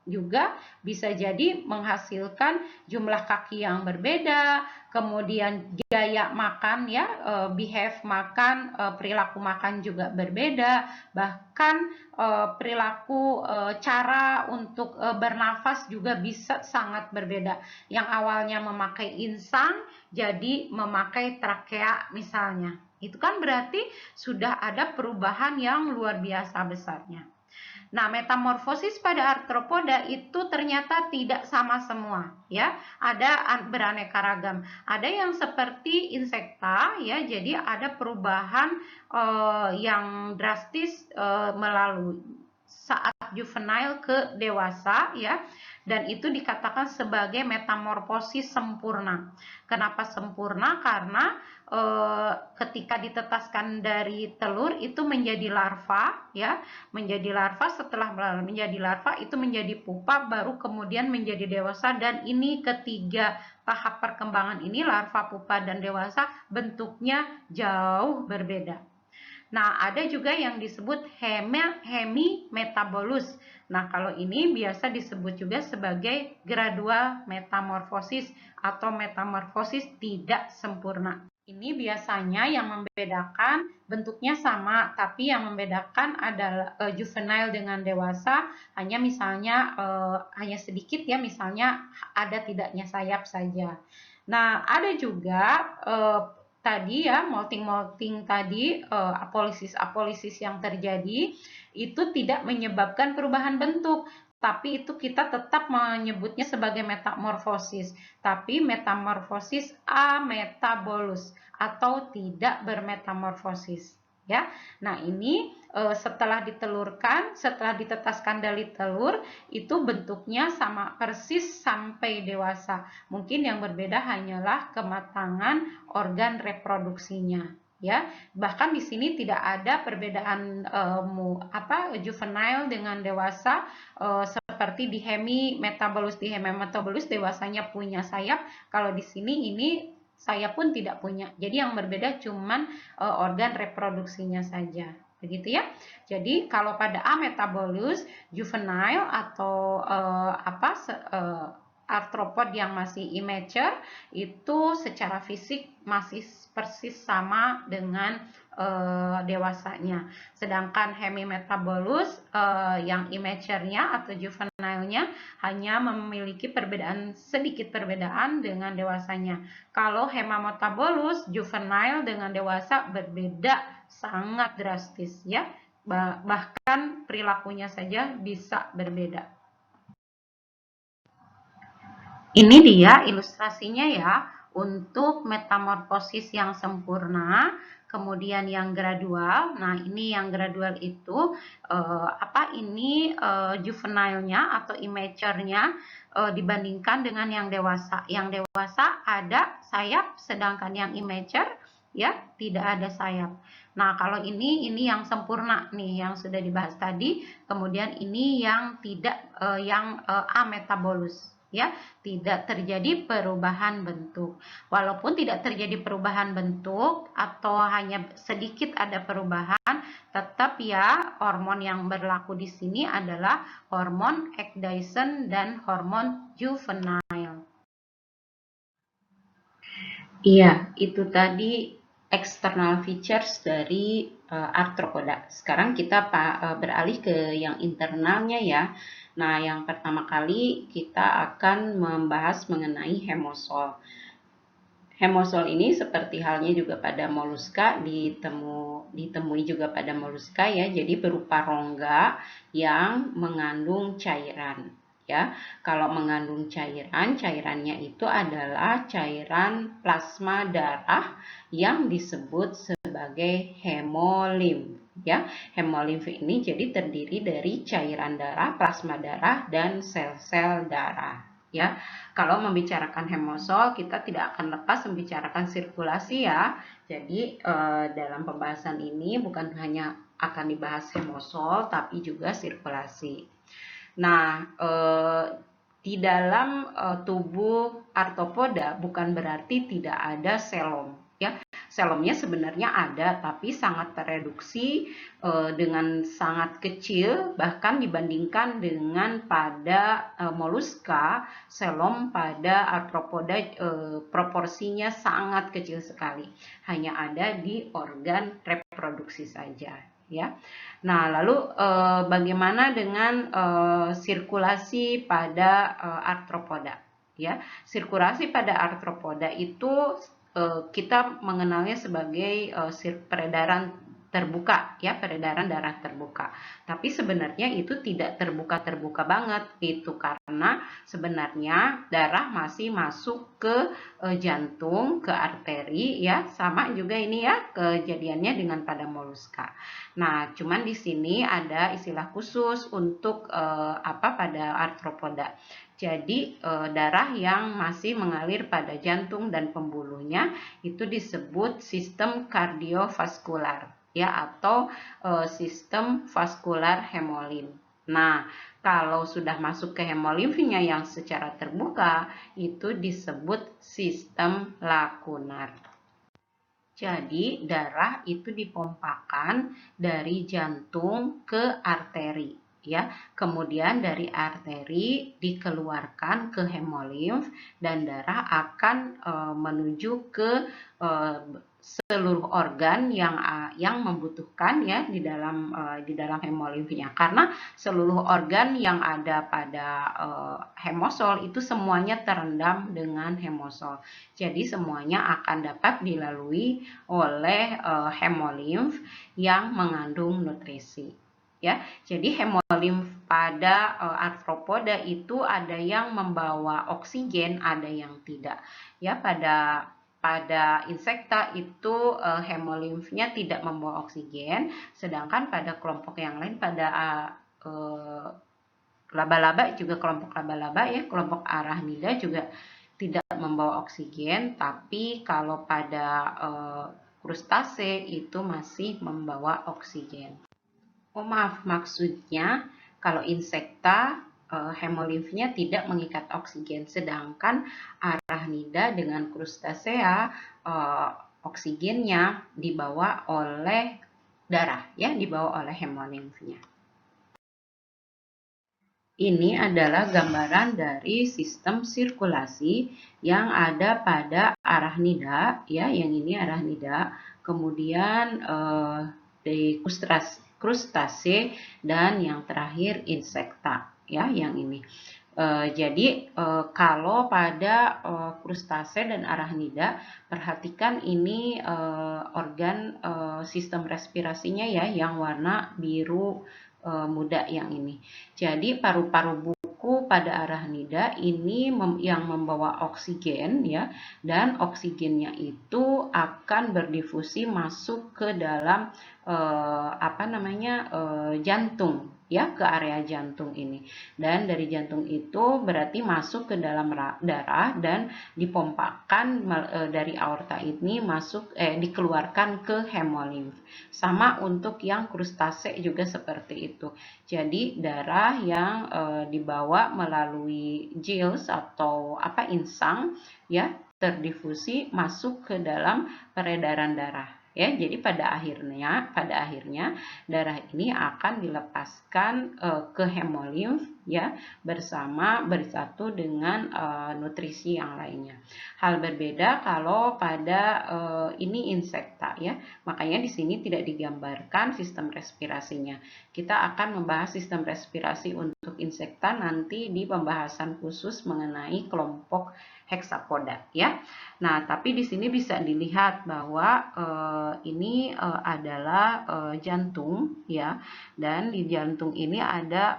juga bisa jadi menghasilkan jumlah kaki yang berbeda, kemudian gaya makan ya, behave makan, perilaku makan juga berbeda, bahkan perilaku cara untuk bernafas juga bisa sangat berbeda. Yang awalnya memakai insang jadi memakai trakea misalnya. Itu kan berarti sudah ada perubahan yang luar biasa besarnya. Nah, metamorfosis pada arthropoda itu ternyata tidak sama semua, ya. Ada beraneka ragam. Ada yang seperti insekta, ya. Jadi ada perubahan yang drastis melalui saat juvenile ke dewasa, ya. Dan itu dikatakan sebagai metamorfosis sempurna. Kenapa sempurna? Karena ketika ditetaskan dari telur itu menjadi larva ya, menjadi larva, setelah menjadi larva itu menjadi pupa, baru kemudian menjadi dewasa. Dan ini ketiga tahap perkembangan ini, larva, pupa, dan dewasa, bentuknya jauh berbeda. Nah, ada juga yang disebut hemimetabolus. Nah, kalau ini biasa disebut juga sebagai gradual metamorfosis atau metamorfosis tidak sempurna. Ini biasanya yang membedakan bentuknya sama, tapi yang membedakan adalah juvenile dengan dewasa hanya misalnya hanya sedikit ya, misalnya ada tidaknya sayap saja. Nah, ada juga tadi ya, molting tadi, apolisis yang terjadi itu tidak menyebabkan perubahan bentuk, tapi itu kita tetap menyebutnya sebagai metamorfosis, tapi metamorfosis ametabolus atau tidak bermetamorfosis ya. Nah, ini setelah ditetaskan dari telur itu bentuknya sama persis sampai dewasa. Mungkin yang berbeda hanyalah kematangan organ reproduksinya ya. Bahkan di sini tidak ada perbedaan juvenile dengan dewasa seperti di hemimetabolus. Di hemimetabolus dewasanya punya sayap, kalau di sini ini saya pun tidak punya. Jadi yang berbeda cuman organ reproduksinya saja. begitu ya. Jadi kalau pada Ametabolus juvenile atau arthropod yang masih immature itu secara fisik masih persis sama dengan dewasanya. Sedangkan Hemimetabolus yang immature-nya atau juvenile-nya hanya memiliki sedikit perbedaan dengan dewasanya. Kalau Hemimetabolus juvenile dengan dewasa berbeda sangat drastis ya. Bahkan perilakunya saja bisa berbeda. Ini dia ilustrasinya ya, untuk metamorfosis yang sempurna, kemudian yang gradual. Nah, ini yang gradual itu juvenile-nya atau immature-nya dibandingkan dengan yang dewasa. Yang dewasa ada sayap, sedangkan yang immature ya tidak ada sayap. Nah, kalau ini yang sempurna nih, yang sudah dibahas tadi. Kemudian ini yang tidak ametabolus. Ya, tidak terjadi perubahan bentuk. Walaupun tidak terjadi perubahan bentuk atau hanya sedikit ada perubahan, tetap ya hormon yang berlaku di sini adalah hormon ecdysone dan hormon juvenile. Iya, itu tadi external features dari arthropoda. Sekarang kita beralih ke yang internalnya ya. Nah, yang pertama kali kita akan membahas mengenai hemosol. Hemosol ini seperti halnya juga pada moluska, ditemui juga pada moluska ya, jadi berupa rongga yang mengandung cairan. Ya, kalau mengandung cairan, cairannya itu adalah cairan plasma darah yang disebut sebagai hemolimf. Ya, hemolimf ini jadi terdiri dari cairan darah, plasma darah, dan sel-sel darah. Ya, kalau membicarakan hemosol, kita tidak akan lepas membicarakan sirkulasi ya. Jadi dalam pembahasan ini bukan hanya akan dibahas hemosol, tapi juga sirkulasi. Nah, di dalam tubuh arthropoda bukan berarti tidak ada selom. Ya, selomnya sebenarnya ada, tapi sangat tereduksi dengan sangat kecil, bahkan dibandingkan dengan pada moluska, selom pada arthropoda proporsinya sangat kecil sekali, hanya ada di organ reproduksi saja. Ya, nah lalu bagaimana dengan sirkulasi pada arthropoda? Ya, sirkulasi pada arthropoda itu kita mengenalnya sebagai peredaran terbuka ya, peredaran darah terbuka. Tapi sebenarnya itu tidak terbuka banget itu, karena sebenarnya darah masih masuk ke jantung, ke arteri ya, sama juga ini ya kejadiannya dengan pada moluska. Nah, cuman di sini ada istilah khusus untuk pada arthropoda. Jadi darah yang masih mengalir pada jantung dan pembuluhnya itu disebut sistem kardiovaskular ya, atau sistem vaskular hemolimf. Nah, kalau sudah masuk ke hemolimfnya yang secara terbuka itu disebut sistem lakunar. Jadi darah itu dipompakan dari jantung ke arteri ya. Kemudian dari arteri dikeluarkan ke hemolimf dan darah akan menuju ke seluruh organ yang membutuhkan ya di dalam hemolimfnya, karena seluruh organ yang ada pada hemosol itu semuanya terendam dengan hemosol. Jadi semuanya akan dapat dilalui oleh hemolimf yang mengandung nutrisi. Ya, jadi hemolimf pada arthropoda itu ada yang membawa oksigen, ada yang tidak. Ya, pada insekta itu hemolimfnya tidak membawa oksigen, sedangkan pada kelompok yang lain, pada laba-laba juga, kelompok laba-laba ya, kelompok arachnida juga tidak membawa oksigen, tapi kalau pada krustase itu masih membawa oksigen. Oh maaf, maksudnya kalau insekta hemolimfnya tidak mengikat oksigen, sedangkan arachnida dengan krustasea oksigennya dibawa oleh darah ya, dibawa oleh hemolimfnya. Ini adalah gambaran dari sistem sirkulasi yang ada pada arachnida ya, yang ini arachnida, kemudian di krustase dan yang terakhir insekta ya, yang ini. Jadi kalau pada krustase dan arachnida, perhatikan ini organ sistem respirasinya ya, yang warna biru muda yang ini. Jadi paru-paru buku pada arachnida ini yang membawa oksigen ya, dan oksigennya itu akan berdifusi masuk ke dalam jantung ya, ke area jantung ini, dan dari jantung itu berarti masuk ke dalam darah dan dipompakan dari aorta ini masuk dikeluarkan ke hemolimf. Sama untuk yang krustase juga seperti itu. Jadi darah yang dibawa melalui gills atau insang ya, terdifusi masuk ke dalam peredaran darah. Ya, jadi pada akhirnya darah ini akan dilepaskan ke hemolimf ya, bersatu dengan nutrisi yang lainnya. Hal berbeda kalau pada ini insekta ya. Makanya di sini tidak digambarkan sistem respirasinya. Kita akan membahas sistem respirasi untuk insekta nanti di pembahasan khusus mengenai kelompok hexapoda ya. Nah, tapi di sini bisa dilihat bahwa ini adalah jantung ya, dan di jantung ini ada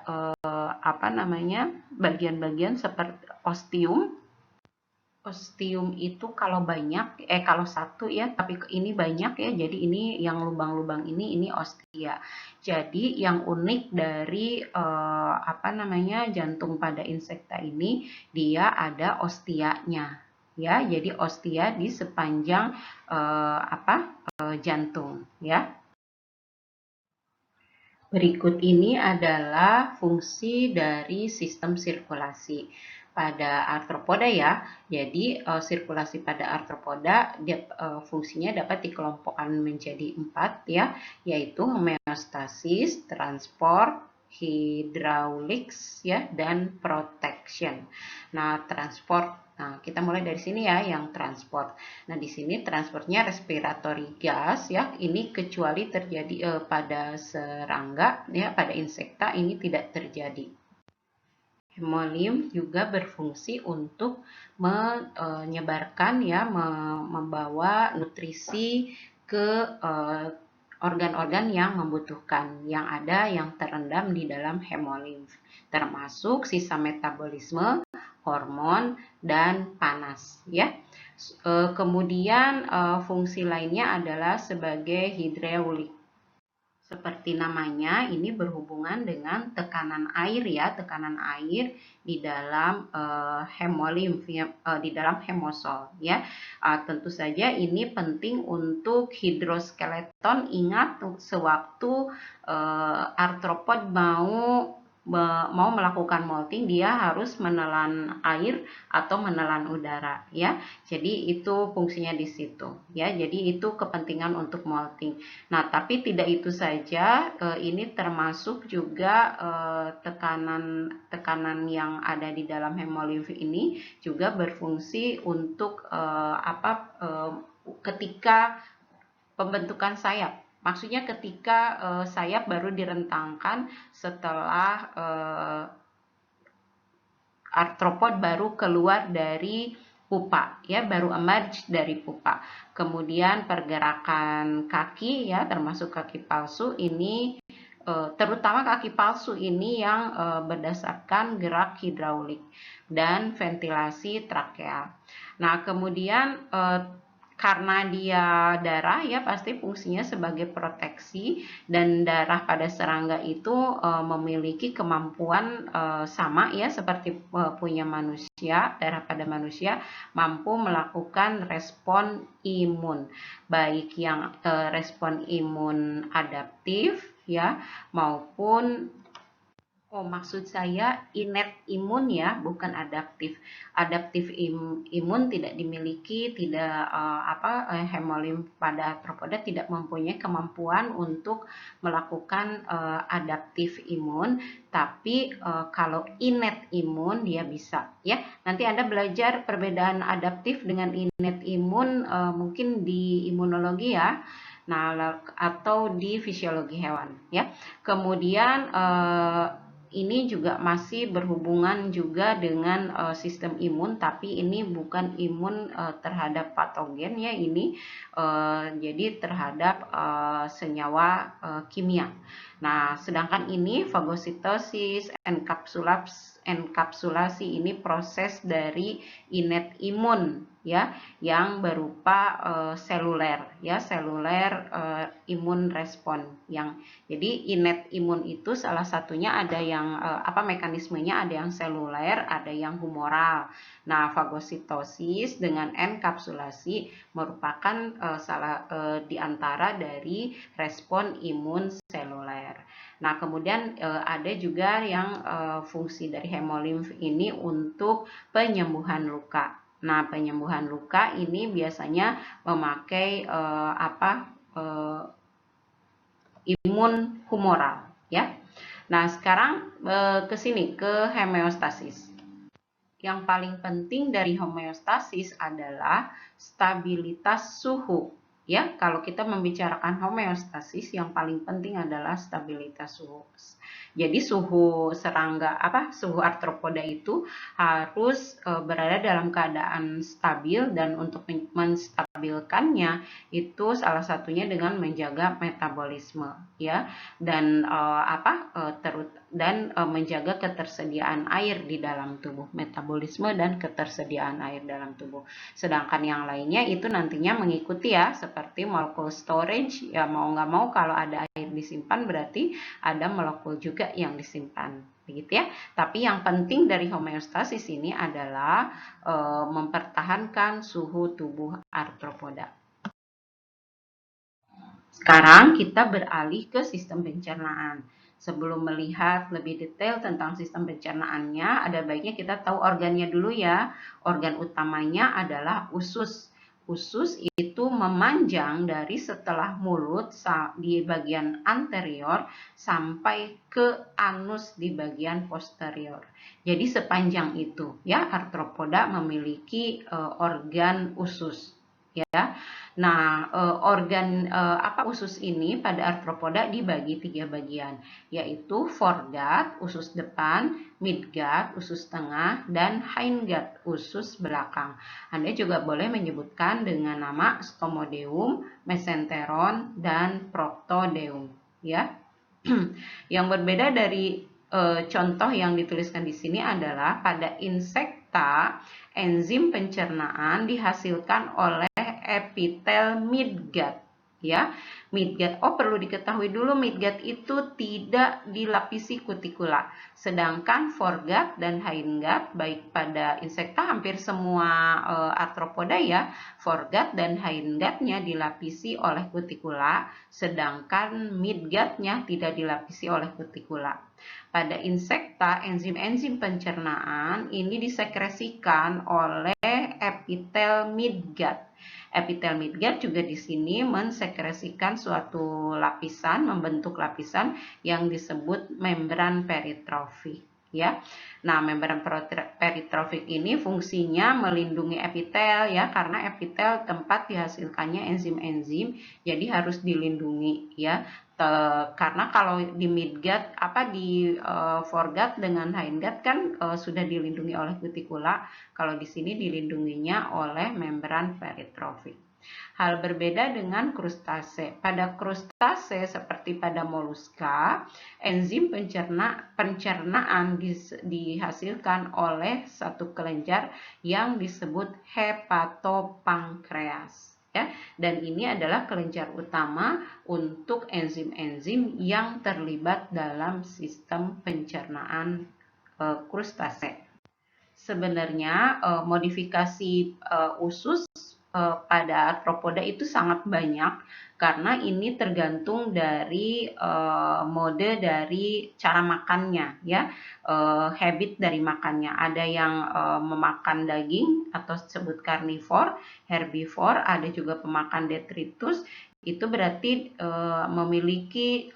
bagian-bagian seperti ostium. Ostium itu kalau banyak kalau satu ya, tapi ini banyak ya, jadi ini yang lubang-lubang ini ostia. Jadi yang unik dari jantung pada insekta ini, dia ada ostianya ya, jadi ostia di sepanjang jantung ya. Berikut ini adalah fungsi dari sistem sirkulasi pada arthropoda ya. Jadi sirkulasi pada arthropoda fungsinya dapat dikelompokkan menjadi 4 ya, yaitu homeostasis, transport, hydraulics ya, dan protection. Nah, transport. Nah, kita mulai dari sini ya, yang transport. Nah, di sini transportnya respiratory gas ya. Ini kecuali terjadi pada serangga ya, pada insekta ini tidak terjadi. Hemolimf juga berfungsi untuk menyebarkan ya, membawa nutrisi ke organ-organ yang membutuhkan, yang terendam di dalam hemolimf, termasuk sisa metabolisme, hormon, dan panas ya. Kemudian fungsi lainnya adalah sebagai hidraulik. Seperti namanya, ini berhubungan dengan tekanan air ya, tekanan air di dalam hemolimf ya, di dalam hemosol ya. Tentu saja ini penting untuk hidroskeleton. Ingat sewaktu arthropod mau melakukan molting, dia harus menelan air atau menelan udara ya. Jadi itu fungsinya di situ ya. Jadi itu kepentingan untuk molting. Nah, tapi tidak itu saja, ini termasuk juga tekanan yang ada di dalam hemolimf ini juga berfungsi untuk ketika pembentukan sayap. Maksudnya ketika sayap baru direntangkan setelah arthropod baru keluar dari pupa ya, baru emerge dari pupa. Kemudian pergerakan kaki ya, termasuk kaki palsu ini, terutama kaki palsu ini yang berdasarkan gerak hidraulik dan ventilasi trakea. Nah, kemudian karena dia darah ya, pasti fungsinya sebagai proteksi, dan darah pada serangga itu memiliki kemampuan sama ya seperti punya manusia. Darah pada manusia mampu melakukan respon imun, baik yang respon imun adaptif ya, maupun Oh, maksud saya innate imun ya, bukan adaptif. Adaptif imun tidak dimiliki, tidak hemolimf pada arthropoda tidak mempunyai kemampuan untuk melakukan adaptif imun, tapi kalau innate imun dia bisa ya. Nanti Anda belajar perbedaan adaptif dengan innate imun mungkin di imunologi ya. Nah, atau di fisiologi hewan ya. Kemudian ini juga masih berhubungan juga dengan sistem imun, tapi ini bukan imun terhadap patogen ya, ini jadi terhadap senyawa kimia. Nah, sedangkan ini fagositosis, enkapsulasi ini proses dari innate imun ya, yang berupa seluler ya, seluler imun respon yang jadi innate imun itu salah satunya ada yang mekanismenya, ada yang seluler, ada yang humoral. Nah, fagositosis dengan enkapsulasi merupakan di antara dari respon imun seluler. Nah, kemudian ada juga yang fungsi dari hemolimf ini untuk penyembuhan luka. Nah, penyembuhan luka ini biasanya memakai imun humoral ya. Nah, sekarang ke sini ke homeostasis. Yang paling penting dari homeostasis adalah stabilitas suhu. Ya, kalau kita membicarakan homeostasis, yang paling penting adalah stabilitas suhu. Jadi suhu suhu arthropoda itu harus berada dalam keadaan stabil, dan untuk menstabilkannya itu salah satunya dengan menjaga metabolisme ya, dan menjaga ketersediaan air di dalam tubuh, metabolisme dan ketersediaan air dalam tubuh. Sedangkan yang lainnya itu nantinya mengikuti ya, seperti molekul storage ya, mau nggak mau kalau ada air disimpan berarti ada molekul juga yang disimpan, begitu ya. Tapi yang penting dari homeostasis ini adalah mempertahankan suhu tubuh arthropoda. Sekarang kita beralih ke sistem pencernaan. Sebelum melihat lebih detail tentang sistem pencernaannya, ada baiknya kita tahu organnya dulu ya. Organ utamanya adalah usus. Usus itu memanjang dari setelah mulut di bagian anterior sampai ke anus di bagian posterior. Jadi sepanjang itu ya, arthropoda memiliki organ usus ya. Nah, organ usus ini pada arthropoda dibagi 3 bagian, yaitu foregut, usus depan, midgut, usus tengah, dan hindgut, usus belakang. Anda juga boleh menyebutkan dengan nama stomodeum, mesenteron, dan proctodeum. Ya, yang berbeda dari contoh yang dituliskan di sini adalah pada insekta, enzim pencernaan dihasilkan oleh epitel midgut ya. Midgut, perlu diketahui dulu, midgut itu tidak dilapisi kutikula, sedangkan foregut dan hindgut baik pada insekta hampir semua arthropoda ya, foregut dan hindgutnya dilapisi oleh kutikula, sedangkan midgutnya tidak dilapisi oleh kutikula. Pada insekta, enzim-enzim pencernaan ini disekresikan oleh epitel midgut. Epitel midgut juga di sini mensekresikan suatu lapisan, membentuk lapisan yang disebut membran peritrofik ya. Nah, membran peritrofik ini fungsinya melindungi epitel ya, karena epitel tempat dihasilkannya enzim-enzim, jadi harus dilindungi ya. Karena kalau di midgut di foregut dengan hindgut kan sudah dilindungi oleh kutikula, kalau di sini dilindunginya oleh membran peritrofik. Hal berbeda dengan krustase. Pada krustase seperti pada moluska, enzim pencernaan dihasilkan oleh satu kelenjar yang disebut hepatopankreas. Ya, dan ini adalah kelenjar utama untuk enzim-enzim yang terlibat dalam sistem pencernaan krustase. Sebenarnya modifikasi usus pada arthropoda itu sangat banyak karena ini tergantung dari mode dari cara makannya ya, habit dari makannya. Ada yang memakan daging atau disebut karnivor, herbivor, ada juga pemakan detritus. Itu berarti memiliki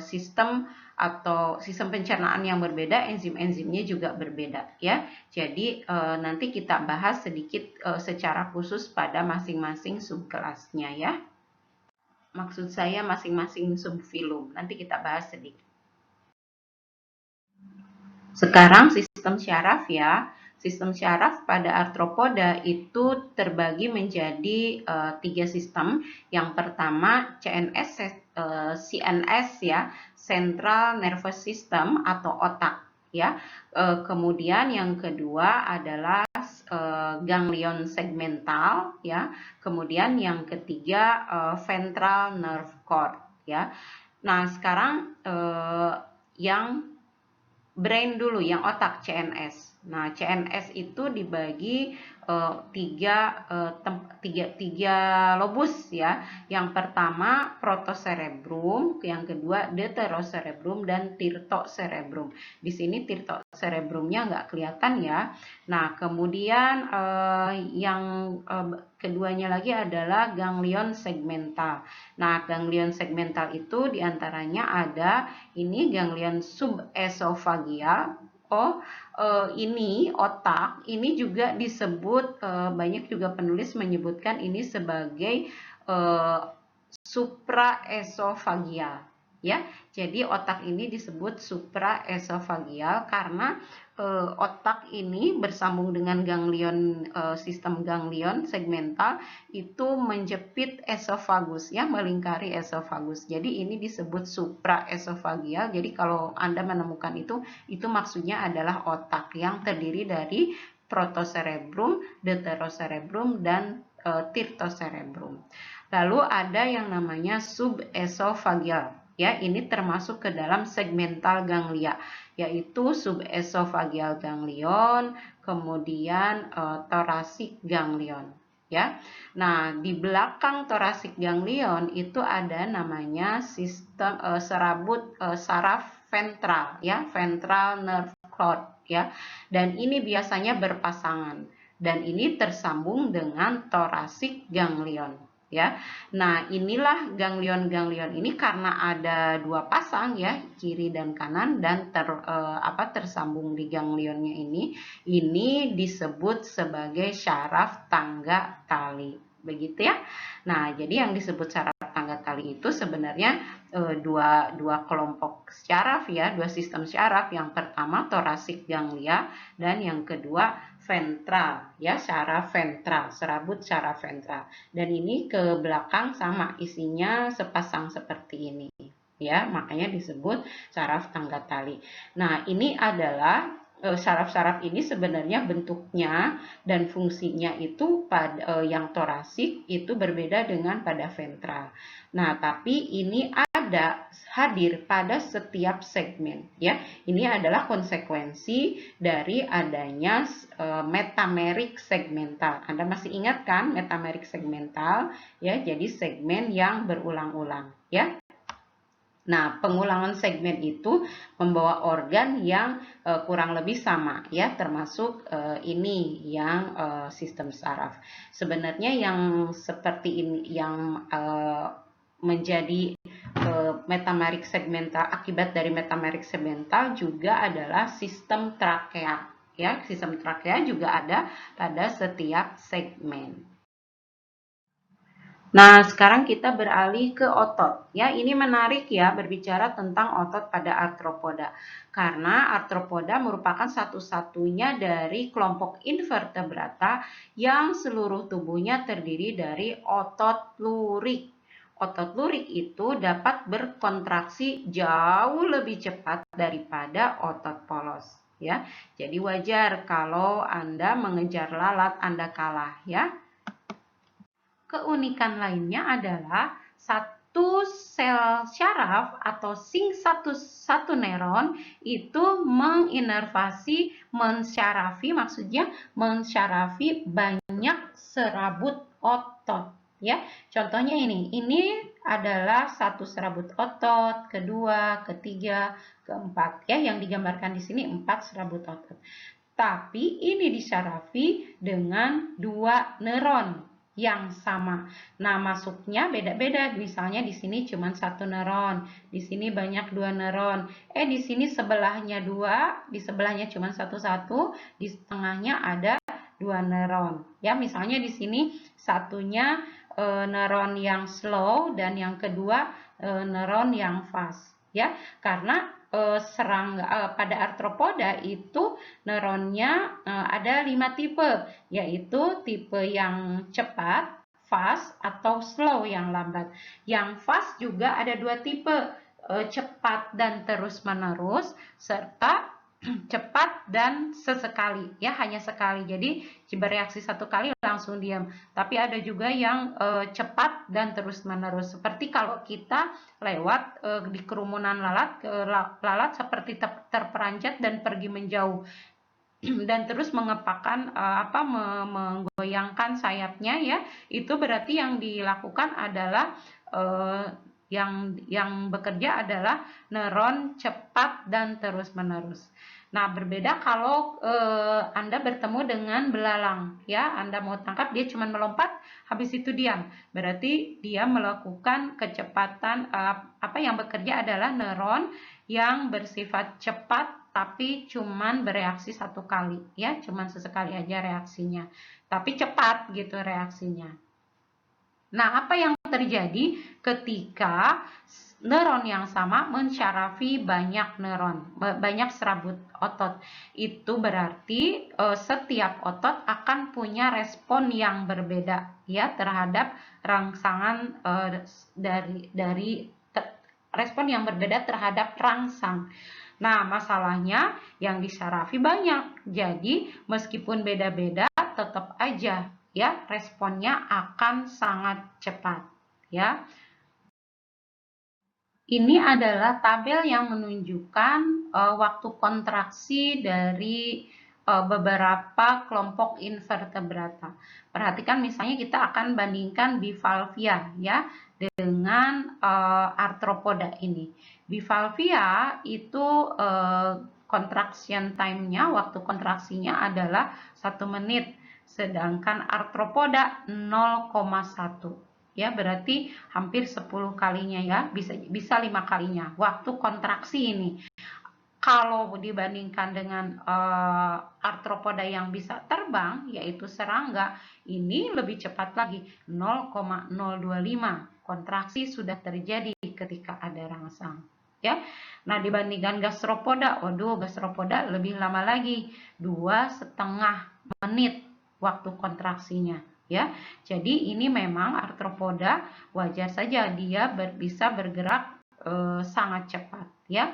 sistem atau sistem pencernaan yang berbeda, enzim-enzimnya juga berbeda ya. Jadi nanti kita bahas sedikit secara khusus pada masing-masing subkelasnya ya. Maksud saya masing-masing subfilum. Nanti kita bahas sedikit. Sekarang sistem syaraf ya. Sistem syaraf pada arthropoda itu terbagi menjadi 3 sistem. Yang pertama CNS ya, Central Nervous System atau otak ya. Kemudian yang kedua adalah ganglion segmental ya. Kemudian yang ketiga ventral nerve cord ya. Nah, sekarang yang brain dulu, yang otak, CNS. Nah, CNS itu dibagi tiga lobus ya. Yang pertama protocerebrum, yang kedua deuterocerebrum dan tirtocerebrum. Di sini tirtocerebrumnya nggak kelihatan ya. Nah, kemudian yang keduanya lagi adalah ganglion segmental. Nah, ganglion segmental itu diantaranya ada ini ganglion subesofageal. Ini otak, ini juga disebut banyak juga penulis menyebutkan ini sebagai supraesofageal ya. Jadi otak ini disebut supraesofageal karena otak ini bersambung dengan ganglion, sistem ganglion segmental itu menjepit esofagus ya, melingkari esofagus. Jadi ini disebut supraesofageal. Jadi kalau Anda menemukan itu maksudnya adalah otak yang terdiri dari protocerebrum, deuterocerebrum dan tirtocerebrum. Lalu ada yang namanya subesofageal. Ya, ini termasuk ke dalam segmental ganglia, yaitu subesofageal ganglion, kemudian thoracic ganglion. Ya, nah di belakang thoracic ganglion itu ada namanya sistem serabut saraf ventral, ya, ventral nerve cord, ya, dan ini biasanya berpasangan dan ini tersambung dengan thoracic ganglion. Ya, nah inilah ganglion-ganglion ini karena ada dua pasang ya, kiri dan kanan, dan tersambung di ganglionnya ini disebut sebagai syaraf tangga tali, begitu ya. Nah, jadi yang disebut syaraf tangga tali itu sebenarnya dua kelompok syaraf ya, dua sistem syaraf. Yang pertama thoracic ganglia dan yang kedua ventral ya, syaraf ventral, serabut syaraf ventral. Dan ini ke belakang sama isinya sepasang seperti ini ya, makanya disebut syaraf tangga tali. Nah, ini adalah syaraf-syaraf ini sebenarnya bentuknya dan fungsinya itu pada yang torasik itu berbeda dengan pada ventral. Nah, tapi ini hadir pada setiap segmen ya. Ini adalah konsekuensi dari adanya metamerik segmental. Anda masih ingat kan metamerik segmental ya? Jadi segmen yang berulang-ulang ya. Nah, pengulangan segmen itu membawa organ yang kurang lebih sama ya, termasuk ini yang sistem saraf. Sebenarnya yang seperti ini yang menjadi metamerik segmental, akibat dari metamerik segmental juga adalah sistem trakea ya. Sistem trakea juga ada pada setiap segmen. Nah, sekarang kita beralih ke otot. Ya, ini menarik ya berbicara tentang otot pada arthropoda. Karena arthropoda merupakan satu-satunya dari kelompok invertebrata yang seluruh tubuhnya terdiri dari otot lurik. Otot lurik itu dapat berkontraksi jauh lebih cepat daripada otot polos. Ya, jadi wajar kalau Anda mengejar lalat Anda kalah ya. Keunikan lainnya adalah satu sel syaraf atau zinc satu neuron itu mensyarafi, maksudnya mensyarafi banyak serabut otot. Ya, contohnya ini adalah satu serabut otot, kedua, ketiga, keempat. Ya, yang digambarkan di sini 4 serabut otot. Tapi ini disyarafi dengan 2 neuron yang sama. Nah, masuknya beda-beda. Misalnya di sini cuma 1 neuron, di sini banyak 2 neuron. Di sini sebelahnya 2, di sebelahnya cuma satu, di tengahnya ada 2 neuron. Ya, misalnya di sini satunya neuron yang slow dan yang kedua neuron yang fast. Ya, karena pada arthropoda itu neuronnya ada 5 tipe, yaitu tipe yang cepat, fast, atau slow yang lambat. Yang fast juga ada 2 tipe, cepat dan terus-menerus, serta cepat dan sesekali, ya, hanya sekali. Jadi bereaksi satu kali langsung diam. Tapi ada juga yang cepat dan terus-menerus. Seperti kalau kita lewat di kerumunan lalat seperti terperanjat dan pergi menjauh dan terus mengepakkan menggoyangkan sayapnya, ya, itu berarti yang dilakukan adalah yang bekerja adalah neuron cepat dan terus-menerus. Nah, berbeda kalau Anda bertemu dengan belalang, ya, Anda mau tangkap, dia cuma melompat, habis itu diam. Berarti dia melakukan kecepatan, yang bekerja adalah neuron yang bersifat cepat tapi cuman bereaksi satu kali, ya, cuman sesekali aja reaksinya, tapi cepat gitu reaksinya. Nah, apa yang terjadi ketika neuron yang sama mensyarafi banyak neuron, banyak serabut otot? Itu berarti setiap otot akan punya respon yang berbeda, ya, terhadap rangsangan respon yang berbeda terhadap rangsang. Nah, masalahnya yang disyarafi banyak. Jadi, meskipun beda-beda, tetap aja, ya, responnya akan sangat cepat, ya. Ini adalah tabel yang menunjukkan waktu kontraksi dari beberapa kelompok invertebrata. Perhatikan, misalnya kita akan bandingkan bivalvia, ya, dengan arthropoda ini. Bivalvia itu contraction time-nya, waktu kontraksinya adalah 1 menit, sedangkan arthropoda 0,1. Ya, berarti hampir 10 kalinya, ya, bisa 5 kalinya waktu kontraksi ini. Kalau dibandingkan dengan arthropoda yang bisa terbang, yaitu serangga, ini lebih cepat lagi, 0,025 kontraksi sudah terjadi ketika ada rangsang, ya. Nah, dibandingkan gastropoda, gastropoda lebih lama lagi, 2,5 menit waktu kontraksinya, ya. Jadi ini memang arthropoda wajar saja dia bisa bergerak sangat cepat, ya.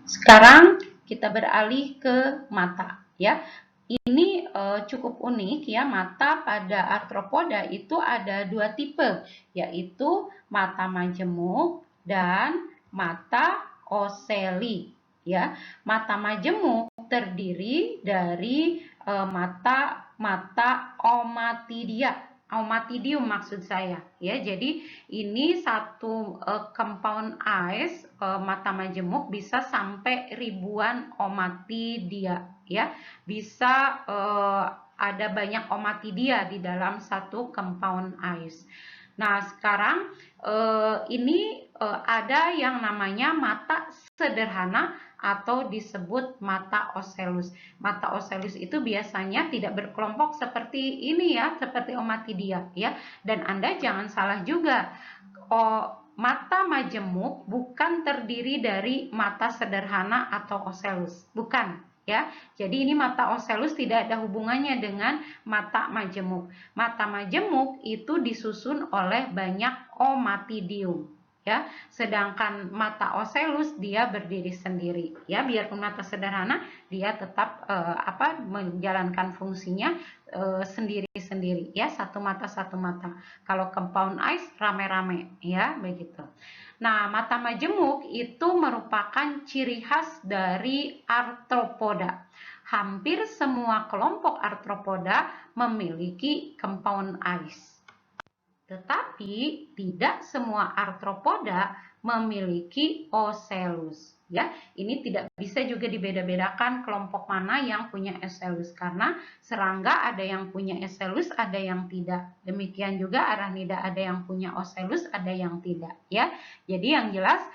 Sekarang kita beralih ke mata, ya. Ini cukup unik, ya. Mata pada arthropoda itu ada 2 tipe, yaitu mata majemuk dan mata oceli, ya. Mata majemuk terdiri dari mata omatidium maksud saya, ya. Jadi ini satu compound eyes, mata majemuk bisa sampai ribuan omatidia, ya. Bisa ada banyak omatidia di dalam satu compound eyes. Nah, sekarang ini ada yang namanya mata sederhana atau disebut mata ocellus. Mata ocellus itu biasanya tidak berkelompok seperti ini, ya, seperti omatidia, ya. Dan Anda jangan salah juga, mata majemuk bukan terdiri dari mata sederhana atau ocellus, bukan, ya. Jadi ini mata ocellus tidak ada hubungannya dengan mata majemuk. Mata majemuk itu disusun oleh banyak omatidium, ya. Sedangkan mata ocellus dia berdiri sendiri, ya. Biarpun mata sederhana, dia tetap menjalankan fungsinya sendiri-sendiri ya, satu mata satu mata. Kalau compound eyes rame-rame ya, begitu. Nah, mata majemuk itu merupakan ciri khas dari arthropoda. Hampir semua kelompok arthropoda memiliki compound eyes. Tetapi tidak semua arthropoda memiliki ocellus. Ya, ini tidak bisa juga dibeda-bedakan kelompok mana yang punya ocellus karena serangga ada yang punya ocellus, ada yang tidak. Demikian juga arachnida ada yang punya ocellus, ada yang tidak. Ya, jadi yang jelas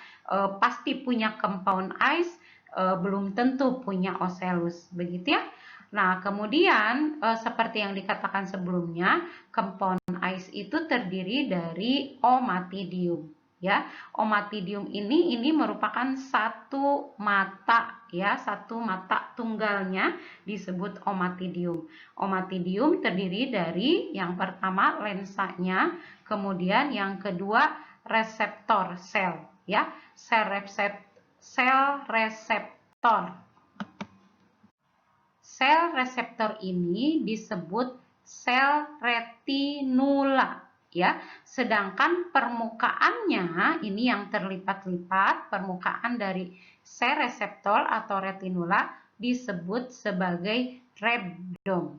pasti punya compound eyes, belum tentu punya ocellus. Begitu ya. Nah, kemudian seperti yang dikatakan sebelumnya, compound eyes itu terdiri dari omatidium. Ya, omatidium ini merupakan satu mata ya, satu mata tunggalnya disebut omatidium. Omatidium terdiri dari yang pertama lensanya, kemudian yang kedua reseptor sel ya, sel reseptor. Sel reseptor ini disebut sel retinula ya. Sedangkan permukaannya ini yang terlipat-lipat, permukaan dari sel reseptor atau retinula disebut sebagai rebdom.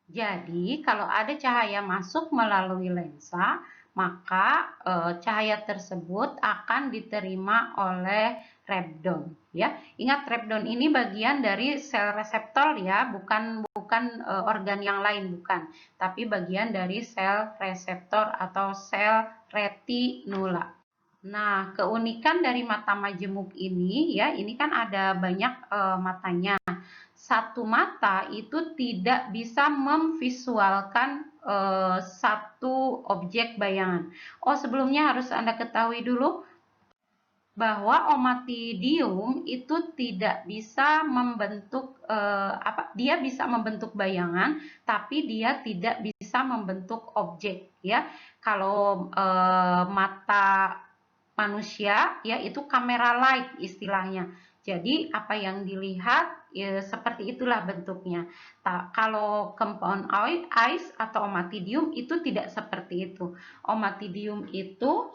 Jadi, kalau ada cahaya masuk melalui lensa, maka cahaya tersebut akan diterima oleh rebdom ya. Ingat, rebdom ini bagian dari sel reseptor ya, bukan organ yang lain, bukan, tapi bagian dari sel reseptor atau sel retinula. Nah, keunikan dari mata majemuk ini ya, ini kan ada banyak matanya. Satu mata itu tidak bisa memvisualkan satu objek bayangan. Oh, sebelumnya harus Anda ketahui dulu bahwa omatidium itu tidak bisa membentuk dia bisa membentuk bayangan, tapi dia tidak bisa membentuk objek ya. Kalau mata manusia ya itu kamera light istilahnya. Jadi apa yang dilihat ya, seperti itulah bentuknya. Kalau compound eyes atau omatidium itu tidak seperti itu. Omatidium itu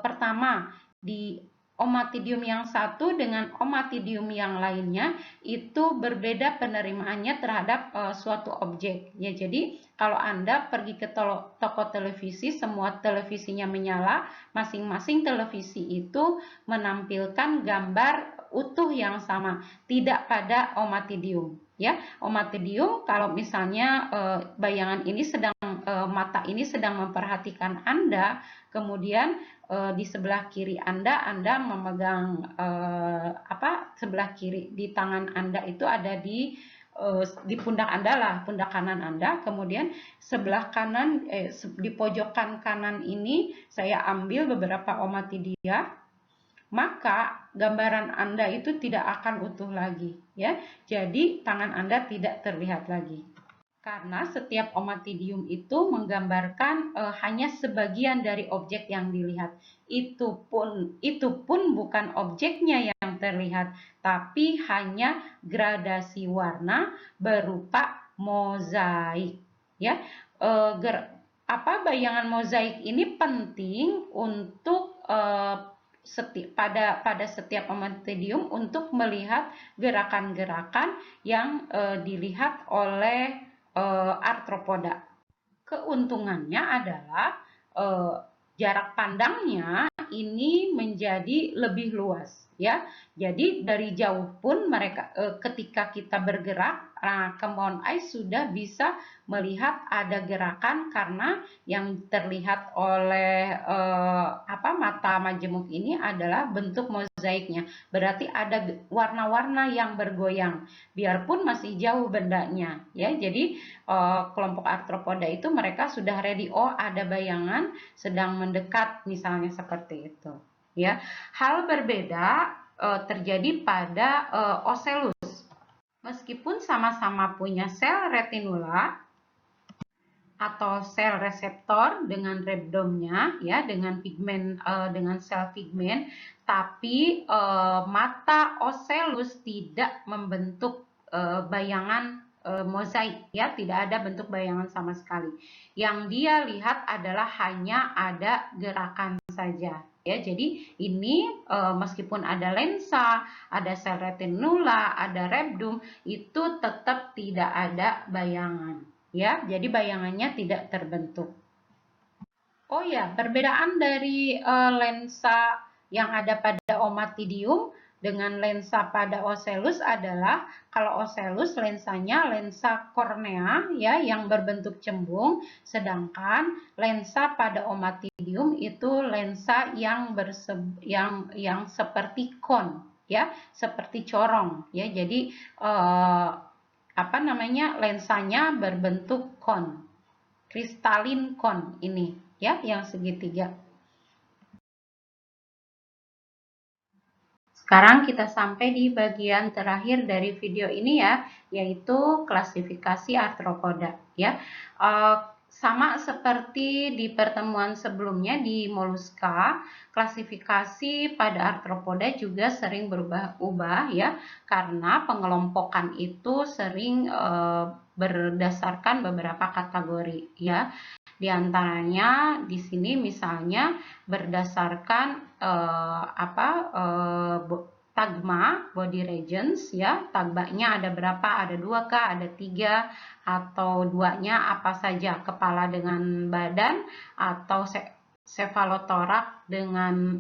pertama di omatidium yang satu dengan omatidium yang lainnya itu berbeda penerimaannya terhadap suatu objek ya. Jadi kalau Anda pergi ke toko televisi, semua televisinya menyala, masing-masing televisi itu menampilkan gambar utuh yang sama, tidak pada omatidium ya. Omatidium kalau misalnya bayangan ini sedang mata ini sedang memperhatikan Anda, kemudian di sebelah kiri Anda memegang sebelah kiri di tangan Anda itu ada di pundak Anda lah, pundak kanan Anda, kemudian sebelah kanan di pojokan kanan ini saya ambil beberapa omatidia, maka gambaran Anda itu tidak akan utuh lagi ya. Jadi tangan Anda tidak terlihat lagi. Karena setiap omatidium itu menggambarkan hanya sebagian dari objek yang dilihat. Itu pun bukan objeknya yang terlihat, tapi hanya gradasi warna berupa mozaik. Ya, bayangan mozaik ini penting untuk pada setiap omatidium untuk melihat gerakan-gerakan yang dilihat oleh arthropoda. Keuntungannya adalah jarak pandangnya ini menjadi lebih luas ya. Jadi dari jauh pun mereka ketika kita bergerak, compound eyes sudah bisa melihat ada gerakan karena yang terlihat oleh mata majemuk ini adalah bentuk mozaiknya. Berarti ada warna-warna yang bergoyang biarpun masih jauh bendanya ya. Jadi kelompok arthropoda itu mereka sudah ready, oh ada bayangan sedang mendekat misalnya seperti itu ya. Hal berbeda terjadi pada ocellus. Meskipun sama-sama punya sel retinula atau sel reseptor dengan rebdomnya ya, dengan pigmen dengan sel pigmen, tapi mata ocellus tidak membentuk bayangan mozaik ya, tidak ada bentuk bayangan sama sekali. Yang dia lihat adalah hanya ada gerakan saja ya. Jadi ini meskipun ada lensa, ada sel retinula, ada rebdum, itu tetap tidak ada bayangan ya. Jadi bayangannya tidak terbentuk. Oh ya, perbedaan dari lensa yang ada pada Ommatidium dengan lensa pada Ocellus adalah kalau Ocellus lensanya lensa kornea ya yang berbentuk cembung, sedangkan lensa pada Ommatidium itu lensa yang seperti kon ya, seperti corong ya. Jadi apa namanya? Lensanya berbentuk kon. Kristalin kon ini ya yang segitiga. Sekarang kita sampai di bagian terakhir dari video ini ya, yaitu klasifikasi arthropoda ya. Sama seperti di pertemuan sebelumnya di moluska, klasifikasi pada arthropoda juga sering berubah-ubah ya, karena pengelompokan itu sering berdasarkan beberapa kategori ya. Di antaranya di sini misalnya berdasarkan tagma body regions ya, tagmanya ada berapa, ada 2 kah, ada 3, atau duanya apa saja, kepala dengan badan atau sefalotorak dengan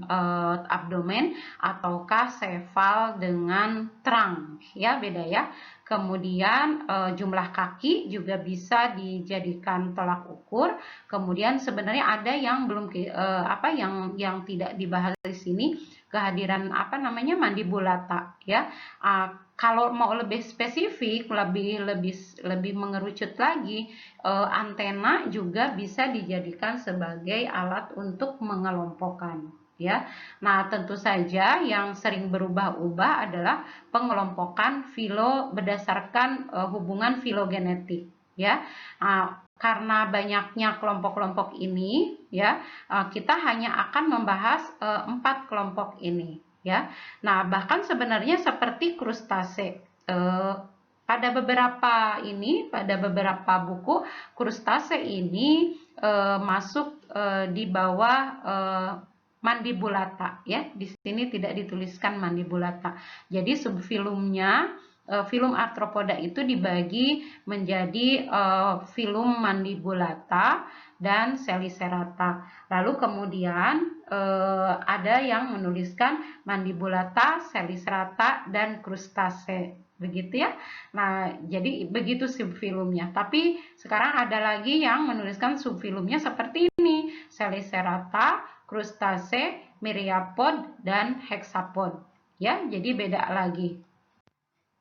abdomen, ataukah sefal dengan trunk ya, beda ya. Kemudian jumlah kaki juga bisa dijadikan tolak ukur. Kemudian sebenarnya ada yang belum yang tidak dibahas di sini, kehadiran mandibulata ya. Kalau mau lebih spesifik, lebih mengerucut lagi, antena juga bisa dijadikan sebagai alat untuk mengelompokkan ya. Nah, tentu saja yang sering berubah-ubah adalah pengelompokan filo berdasarkan hubungan filogenetik ya. Karena banyaknya kelompok-kelompok ini ya, kita hanya akan membahas 4 kelompok ini ya. Nah, bahkan sebenarnya seperti krustase, pada beberapa buku krustase ini masuk di bawah mandibulata ya. Di sini tidak dituliskan mandibulata. Jadi subfilumnya, filum arthropoda itu dibagi menjadi filum mandibulata dan selicerata. Lalu kemudian ada yang menuliskan mandibulata, selicerata, dan krustase. Begitu ya. Nah, jadi begitu subfilumnya. Tapi sekarang ada lagi yang menuliskan subfilumnya seperti ini: selicerata, krustase, myriapod, dan hexapod. Ya, jadi beda lagi.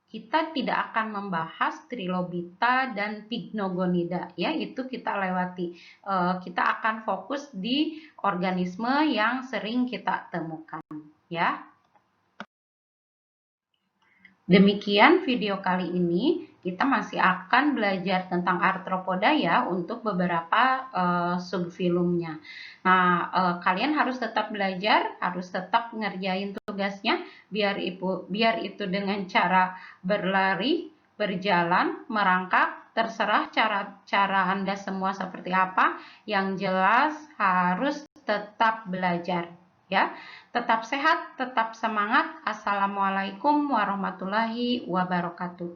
Kita tidak akan membahas trilobita dan pycnogonida ya, itu kita lewati. Kita akan fokus di organisme yang sering kita temukan ya. Demikian video kali ini, kita masih akan belajar tentang arthropoda ya untuk beberapa subfilumnya. Nah, kalian harus tetap belajar, harus tetap ngerjain tugasnya, biar itu dengan cara berlari, berjalan, merangkak, terserah cara Anda semua seperti apa. Yang jelas harus tetap belajar. Ya, tetap sehat, tetap semangat. Assalamualaikum warahmatullahi wabarakatuh.